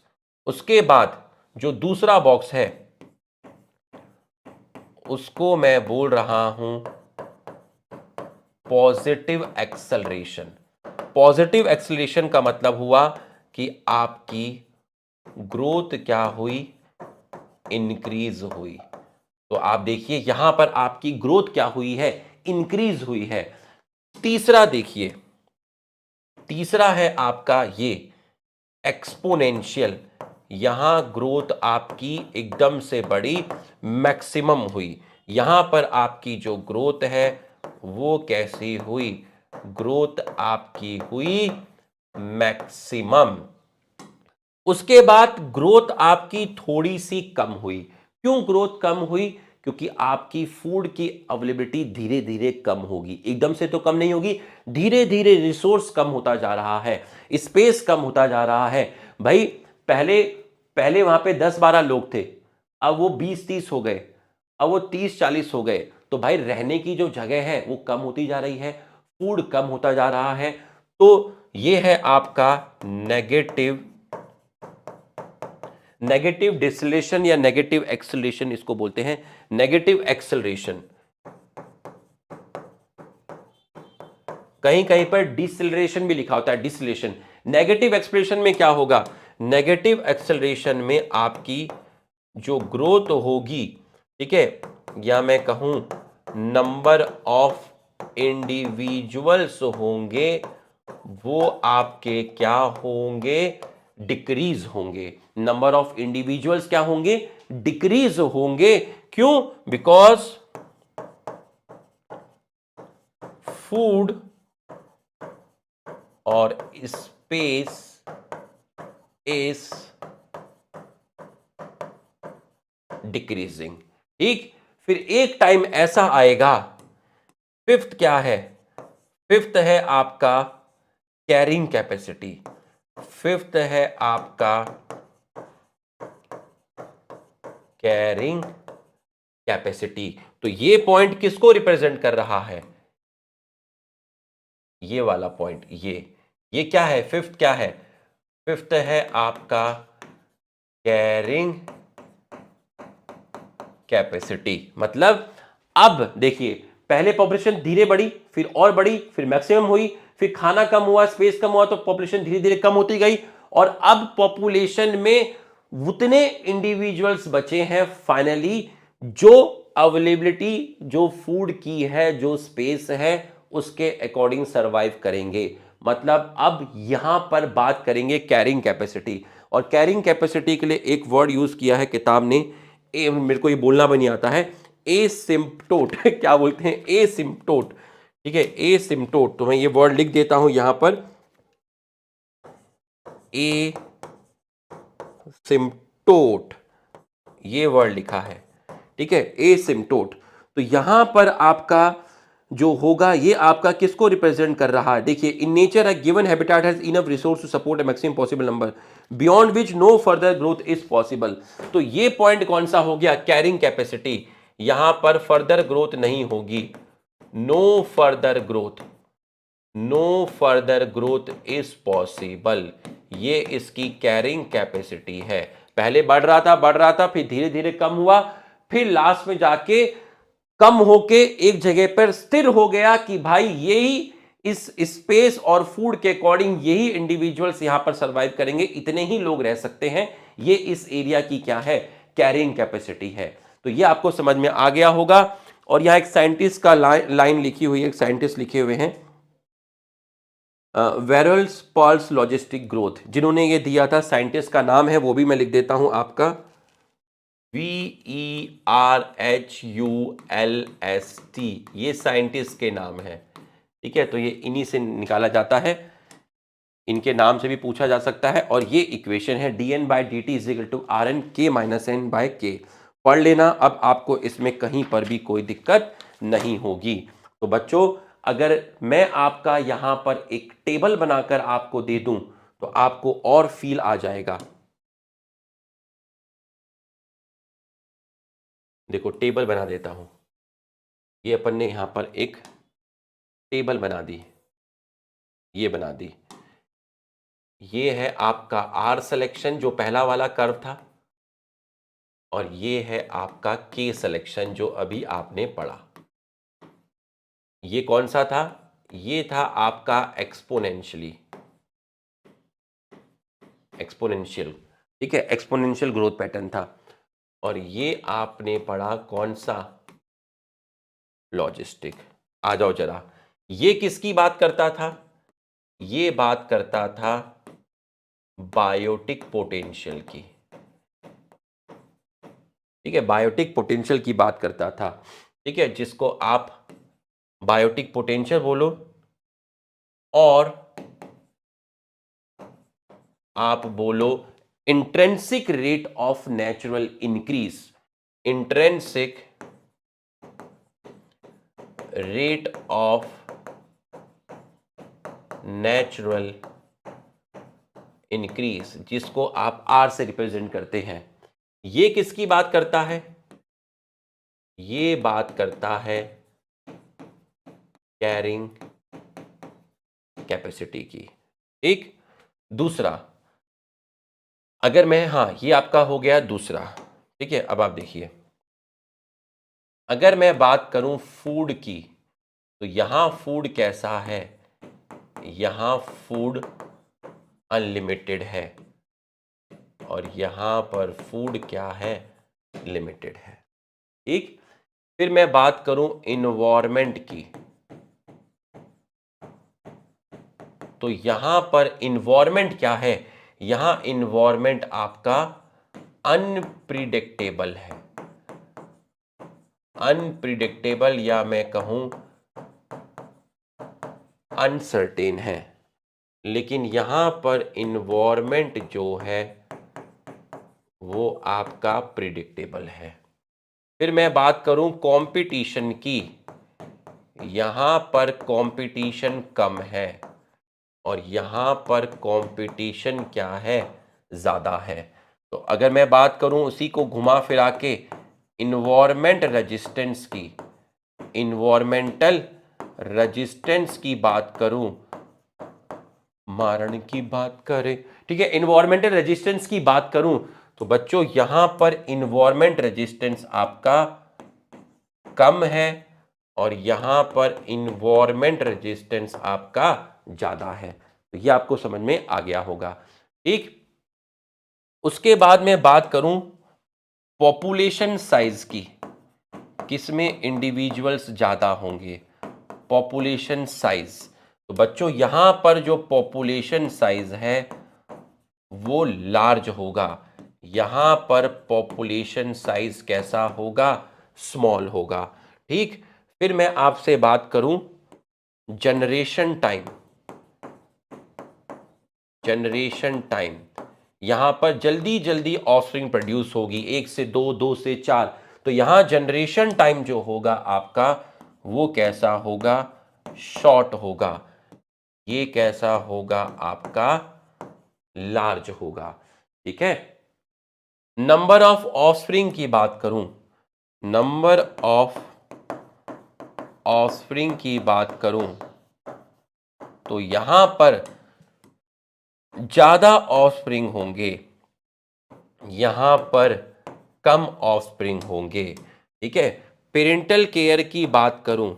उसके बाद जो दूसरा बॉक्स है उसको मैं बोल रहा हूं पॉजिटिव एक्सेलरेशन। पॉजिटिव एक्सेलरेशन का मतलब हुआ कि आपकी ग्रोथ क्या हुई? इंक्रीज हुई। तो आप देखिए यहां पर आपकी ग्रोथ क्या हुई है? इंक्रीज हुई है। तीसरा देखिए, तीसरा है आपका ये एक्सपोनेंशियल। यहां ग्रोथ आपकी एकदम से बड़ी, मैक्सिमम हुई। यहां पर आपकी जो ग्रोथ है वो कैसी हुई? ग्रोथ आपकी हुई मैक्सिमम। उसके बाद ग्रोथ आपकी थोड़ी सी कम हुई। क्यों ग्रोथ कम हुई? क्योंकि आपकी फूड की अवेलेबिलिटी धीरे धीरे कम होगी, एकदम से तो कम नहीं होगी, धीरे धीरे रिसोर्स कम होता जा रहा है, स्पेस कम होता जा रहा है। भाई पहले पहले वहां पे 10-12 लोग थे, अब वो 20-30 हो गए, अब वो 30-40 हो गए। तो भाई रहने की जो जगह है वो कम होती जा रही है, फूड कम होता जा रहा है। तो ये है आपका नेगेटिव डिसलेशन या नेगेटिव एक्सेलरेशन, इसको बोलते हैं नेगेटिव एक्सेलरेशन। कहीं कहीं पर डिसलेशन भी लिखा होता है, डिसलेशन। नेगेटिव एक्सेलरेशन में क्या होगा, नेगेटिव एक्सेलरेशन में आपकी जो ग्रोथ होगी, ठीक है, या मैं कहूं नंबर ऑफ इंडिविजुअल्स होंगे, वो आपके क्या होंगे, डिक्रीज होंगे। नंबर ऑफ इंडिविजुअल्स क्या होंगे, डिक्रीज होंगे। क्यों, बिकॉज फूड और स्पेस इज डिक्रीजिंग। ठीक, फिर एक टाइम ऐसा आएगा, फिफ्थ क्या है, फिफ्थ है आपका कैरिंग कैपेसिटी, फिफ्थ है आपका कैरिंग कैपेसिटी। तो ये पॉइंट किसको रिप्रेजेंट कर रहा है, ये वाला पॉइंट, ये क्या है, फिफ्थ क्या है, फिफ्थ है आपका कैरिंग कैपेसिटी। मतलब अब देखिए, पहले पॉपुलेशन धीरे बढ़ी, फिर और बढ़ी, फिर मैक्सिमम हुई, फिर खाना कम हुआ, स्पेस कम हुआ, तो पॉपुलेशन धीरे धीरे कम होती गई, और अब पॉपुलेशन में उतने इंडिविजुअल्स बचे हैं फाइनली जो अवेलेबिलिटी, जो फूड की है, जो स्पेस है, उसके अकॉर्डिंग सरवाइव करेंगे। मतलब अब यहां पर बात करेंगे कैरिंग कैपेसिटी, और कैरिंग कैपेसिटी के लिए एक वर्ड यूज किया है किताब ने, मेरे को ये बोलना भी नहीं आता है, एसिम्प्टोट क्या बोलते हैं, एसिम्प्टोट। ठीक है, एसिम्प्टोट, तो मैं ये वर्ड लिख देता हूं यहां पर, एसिम्प्टोट, ये वर्ड लिखा है। ठीक है, एसिम्प्टोट। तो यहां पर आपका जो होगा, ये आपका किसको रिप्रेजेंट कर रहा है, देखिए, in nature a given habitat has enough resource to support a maximum possible number beyond which no further growth is possible. तो ये पॉइंट कौन सा हो गया, कैरिंग कैपेसिटी। यहां पर फर्दर ग्रोथ नहीं होगी, no further growth, no further growth is possible, ये इसकी कैरिंग कैपेसिटी है। पहले बढ़ रहा था, फिर धीरे धीरे कम हुआ, फिर लास्ट में जाके कम होके एक जगह पर स्थिर हो गया कि भाई यही इस स्पेस और फूड के अकॉर्डिंग यही इंडिविजुअल्स यहां पर सरवाइव करेंगे, इतने ही लोग रह सकते हैं, ये इस एरिया की क्या है, कैरिंग कैपेसिटी है। तो ये आपको समझ में आ गया होगा। और यहां एक साइंटिस्ट का लाइन लिखी हुई है, एक साइंटिस्ट लिखे हुए हैं, वेरल्स पॉल्स लॉजिस्टिक ग्रोथ, जिन्होंने ये दिया था, साइंटिस्ट का नाम है वो भी मैं लिख देता हूं आपका, VERHULST, ये साइंटिस्ट के नाम है। ठीक है, तो ये इन्हीं से निकाला जाता है, इनके नाम से भी पूछा जा सकता है। और ये इक्वेशन है dN/dt is equal to RN(k-N/k). पढ़ लेना, अब आपको इसमें कहीं पर भी कोई दिक्कत नहीं होगी। तो बच्चों, अगर मैं आपका यहां पर एक टेबल बनाकर आपको दे दूं तो आपको और फील आ जाएगा। देखो, टेबल बना देता हूं, ये अपन ने यहां पर एक टेबल बना दी, ये बना दी, ये है आपका आर सिलेक्शन जो पहला वाला कर्व था, और ये है आपका के सिलेक्शन जो अभी आपने पढ़ा। ये कौन सा था, ये था आपका एक्सपोनेंशियली, एक्सपोनेंशियल, ठीक है, एक्सपोनेंशियल ग्रोथ पैटर्न था। और ये आपने पढ़ा कौन सा, लॉजिस्टिक। आ जाओ जरा, ये किसकी बात करता था, ये बात करता था बायोटिक पोटेंशियल की। ठीक है, बायोटिक पोटेंशियल की बात करता था। ठीक है, जिसको आप बायोटिक पोटेंशियल बोलो, और आप बोलो intrinsic rate of natural increase, intrinsic rate of natural increase, जिसको आप आर से रिप्रेजेंट करते हैं। ये किसकी बात करता है, ये बात करता है कैरिंग कैपेसिटी की। ठीक। दूसरा, अगर मैं, हाँ ये आपका हो गया दूसरा। ठीक है, अब आप देखिए, अगर मैं बात करूं फूड की, तो यहां फूड कैसा है, यहां फूड अनलिमिटेड है और यहां पर फूड क्या है, लिमिटेड है। ठीक। फिर मैं बात करूं इन्वायरमेंट की, तो यहां पर इन्वायरमेंट क्या है, यहां इन्वायरमेंट आपका अनप्रिडिक्टेबल है। अनप्रिडिक्टेबल या मैं कहूं अनसर्टेन है। लेकिन यहां पर इन्वायरमेंट जो है वो आपका प्रिडिक्टेबल है। फिर मैं बात करूं कंपटीशन की, यहां पर कंपटीशन कम है और यहां पर कंपटीशन क्या है, ज्यादा है। तो अगर मैं बात करूं उसी को घुमा फिरा के इन्वायरमेंट रेजिस्टेंस की, इन्वायरमेंटल रेजिस्टेंस की बात करूं, मारण की बात करें, ठीक है, इन्वायरमेंटल रेजिस्टेंस की बात करूं, तो बच्चों यहां पर इन्वायरमेंट रेजिस्टेंस आपका कम है और यहां पर इन्वायरमेंट रेजिस्टेंस आपका ज्यादा है। तो ये आपको समझ में आ गया होगा। ठीक। उसके बाद मैं बात करूं पॉपुलेशन साइज की, किसमें इंडिविजुअल्स ज्यादा होंगे, पॉपुलेशन साइज। तो बच्चों यहां पर जो पॉपुलेशन साइज है वो लार्ज होगा, यहां पर पॉपुलेशन साइज कैसा होगा, स्मॉल होगा। ठीक। फिर मैं आपसे बात करूं जनरेशन टाइम, जनरेशन टाइम, यहां पर जल्दी जल्दी ऑफस्प्रिंग प्रोड्यूस होगी, 1 से 2, 2 से 4, तो यहां जनरेशन टाइम जो होगा आपका वो कैसा होगा, शॉर्ट होगा। ये कैसा होगा आपका, लार्ज होगा। ठीक है। नंबर ऑफ ऑफस्प्रिंग की बात करूं, नंबर ऑफ ऑफस्प्रिंग की बात करूं, तो यहां पर ज्यादा ऑफस्प्रिंग होंगे, यहां पर कम ऑफस्प्रिंग होंगे। ठीक है। पेरेंटल केयर की बात करूं,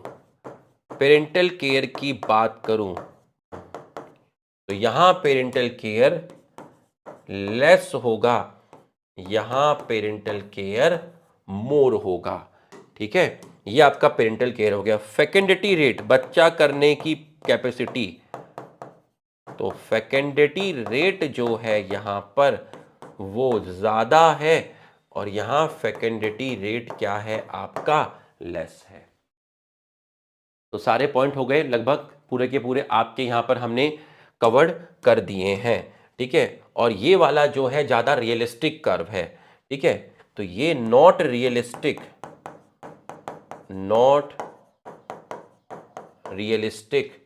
पेरेंटल केयर की बात करूं, तो यहां पेरेंटल केयर लेस होगा, यहां पेरेंटल केयर मोर होगा। ठीक है, ये आपका पेरेंटल केयर हो गया। फेकेंडिटी रेट, बच्चा करने की कैपेसिटी, तो फेकेंडिटी रेट जो है यहां पर वो ज्यादा है और यहां फेकेंडिटी रेट क्या है आपका, लेस है। तो सारे पॉइंट हो गए लगभग पूरे के पूरे आपके यहां पर हमने कवर्ड कर दिए हैं। ठीक है। और ये वाला जो है ज्यादा रियलिस्टिक कर्व है। ठीक है। तो ये नॉट रियलिस्टिक, नॉट रियलिस्टिक,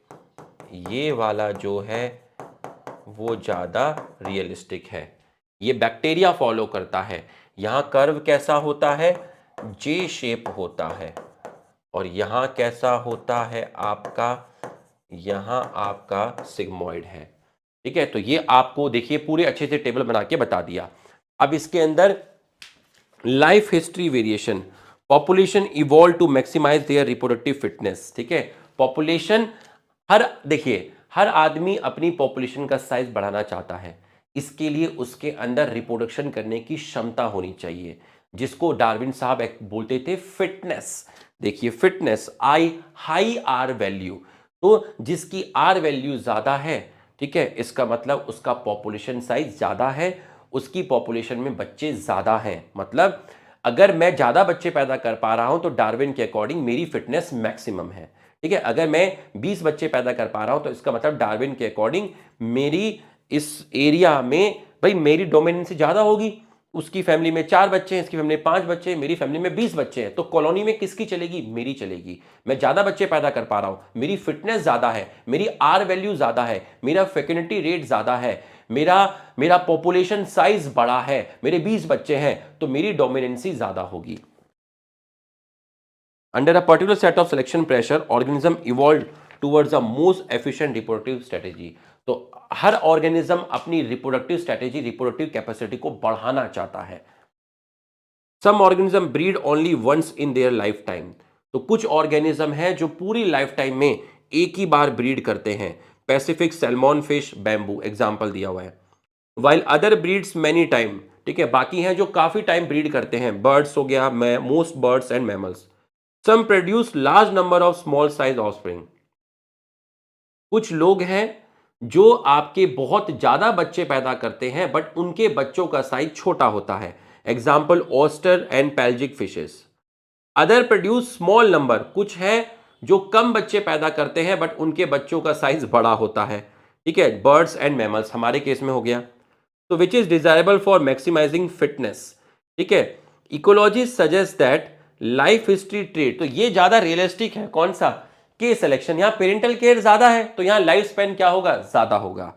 ये वाला जो है वो ज्यादा रियलिस्टिक है। ये बैक्टीरिया फॉलो करता है। यहां कर्व कैसा होता है, जे शेप होता है और यहां कैसा होता है आपका, यहां आपका सिग्मोइड है। ठीक है। तो ये आपको देखिए पूरे अच्छे से टेबल बना के बता दिया। अब इसके अंदर life history variation, population evolve to maximise their reproductive fitness. ठीक है। पॉपुलेशन, हर देखिए हर आदमी अपनी पॉपुलेशन का साइज बढ़ाना चाहता है, इसके लिए उसके अंदर रिप्रोडक्शन करने की क्षमता होनी चाहिए, जिसको डार्विन साहब एक बोलते थे फिटनेस। देखिए fitness, I high R value, तो जिसकी आर वैल्यू ज्यादा है, ठीक है, इसका मतलब उसका पॉपुलेशन साइज ज्यादा है, उसकी पॉपुलेशन में बच्चे ज्यादा हैं। मतलब अगर मैं ज्यादा बच्चे पैदा कर पा रहा हूं तो डार्विन के अकॉर्डिंग मेरी फिटनेस मैक्सिमम है। ठीक है। अगर मैं 20 बच्चे पैदा कर पा रहा हूं तो इसका मतलब डार्विन के अकॉर्डिंग मेरी इस एरिया में भाई मेरी डोमिनेंसी ज्यादा होगी। उसकी फैमिली में 4 बच्चे हैं, इसकी फैमिली में 5 बच्चे हैं, मेरी फैमिली में 20 बच्चे हैं, तो कॉलोनी में किसकी चलेगी, मेरी चलेगी। मैं ज्यादा बच्चे पैदा कर पा रहा हूं, मेरी फिटनेस ज्यादा है, मेरी आर वैल्यू ज्यादा है, मेरा फेकनिटी रेट ज्यादा है, मेरा मेरा पॉपुलेशन साइज बड़ा है, मेरे 20 बच्चे हैं, तो मेरी डोमिनेंसी ज्यादा होगी। Under a particular set of selection pressure organism evolve towards the most efficient reproductive strategy. तो हर ऑर्गेनिज्म अपनी रिप्रोडक्टिव स्ट्रेटेजी, रिप्रोडक्टिव कैपेसिटी को बढ़ाना चाहता है। Some organism breed only once in their life time. तो कुछ ऑर्गेनिज्म हैं जो पूरी लाइफ टाइम में एक ही बार ब्रीड करते हैं। Pacific salmon fish, bamboo example दिया हुआ है। While other breeds many time, ठीक है, बाकी हैं जो काफी टाइम ब्रीड करते हैं। बर्ड्स हो गया, most birds and mammals. Some produce large number of small size offspring. कुछ लोग हैं जो आपके बहुत ज्यादा बच्चे पैदा करते हैं बट उनके बच्चों का साइज छोटा होता है। Example oyster and pelagic fishes. Other produce small number, कुछ है जो कम बच्चे पैदा करते हैं बट उनके बच्चों का साइज बड़ा होता है। ठीक है, बर्ड्स एंड मैमल्स हमारे केस में हो गया। तो which is desirable for maximising fitness. ठीक है, ecology suggest that life history trait, तो ये ज्यादा रियलिस्टिक है। कौन सा? के सिलेक्शन। यहां पेरेंटल केयर ज्यादा है तो यहां लाइफ स्पेन क्या होगा? ज्यादा होगा।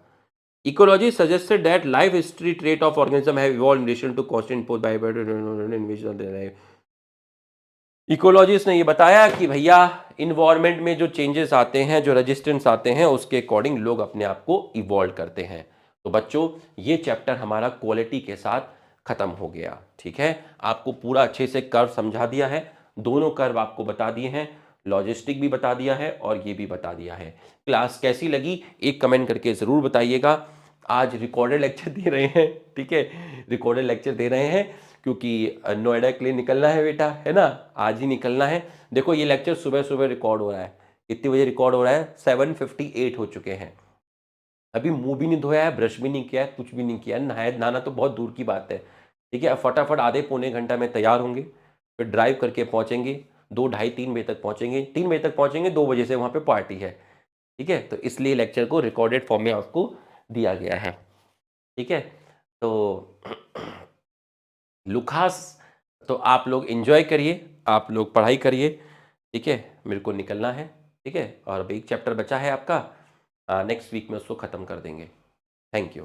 Ecology suggested that life history trait of organism have evolved in relation to constant post by ecologist ने ये बताया कि भैया इन्वायरमेंट में जो चेंजेस आते हैं, जो रेजिस्टेंस आते हैं, उसके अकॉर्डिंग लोग अपने आप को इवॉल्व करते हैं। तो बच्चों ये चैप्टर हमारा क्वालिटी के साथ खत्म हो गया। ठीक है, आपको पूरा अच्छे से कर्व समझा दिया है, दोनों कर्व आपको बता दिए हैं, लॉजिस्टिक भी बता दिया है और ये भी बता दिया है। क्लास कैसी लगी एक कमेंट करके ज़रूर बताइएगा। आज रिकॉर्डेड लेक्चर दे रहे हैं, ठीक है, रिकॉर्डेड लेक्चर दे रहे हैं क्योंकि नोएडा के लिए निकलना है बेटा, है ना, आज ही निकलना है। देखो ये लेक्चर सुबह सुबह रिकॉर्ड हो रहा है। कितनी बजे रिकॉर्ड हो रहा है? 7:58 हो चुके हैं। अभी मुंह भी नहीं धोया है, ब्रश भी नहीं किया है, कुछ भी नहीं किया है, नहाया नहाना तो बहुत दूर की बात है। ठीक है, अब फटाफट आधे पौने घंटा में तैयार होंगे, फिर ड्राइव करके पहुंचेंगे, 2 ढाई 3 बजे तक पहुंचेंगे, 3 बजे तक पहुंचेंगे, 2 बजे से वहाँ पे पार्टी है। ठीक है, तो इसलिए लेक्चर को रिकॉर्डेड फॉर्म में आपको दिया गया है। ठीक है, तो लुकास, तो आप लोग एंजॉय करिए, आप लोग पढ़ाई करिए। ठीक है, मेरे को निकलना है। ठीक है, और अभी एक चैप्टर बचा है आपका, नेक्स्ट वीक में उसको ख़त्म कर देंगे। Thank you.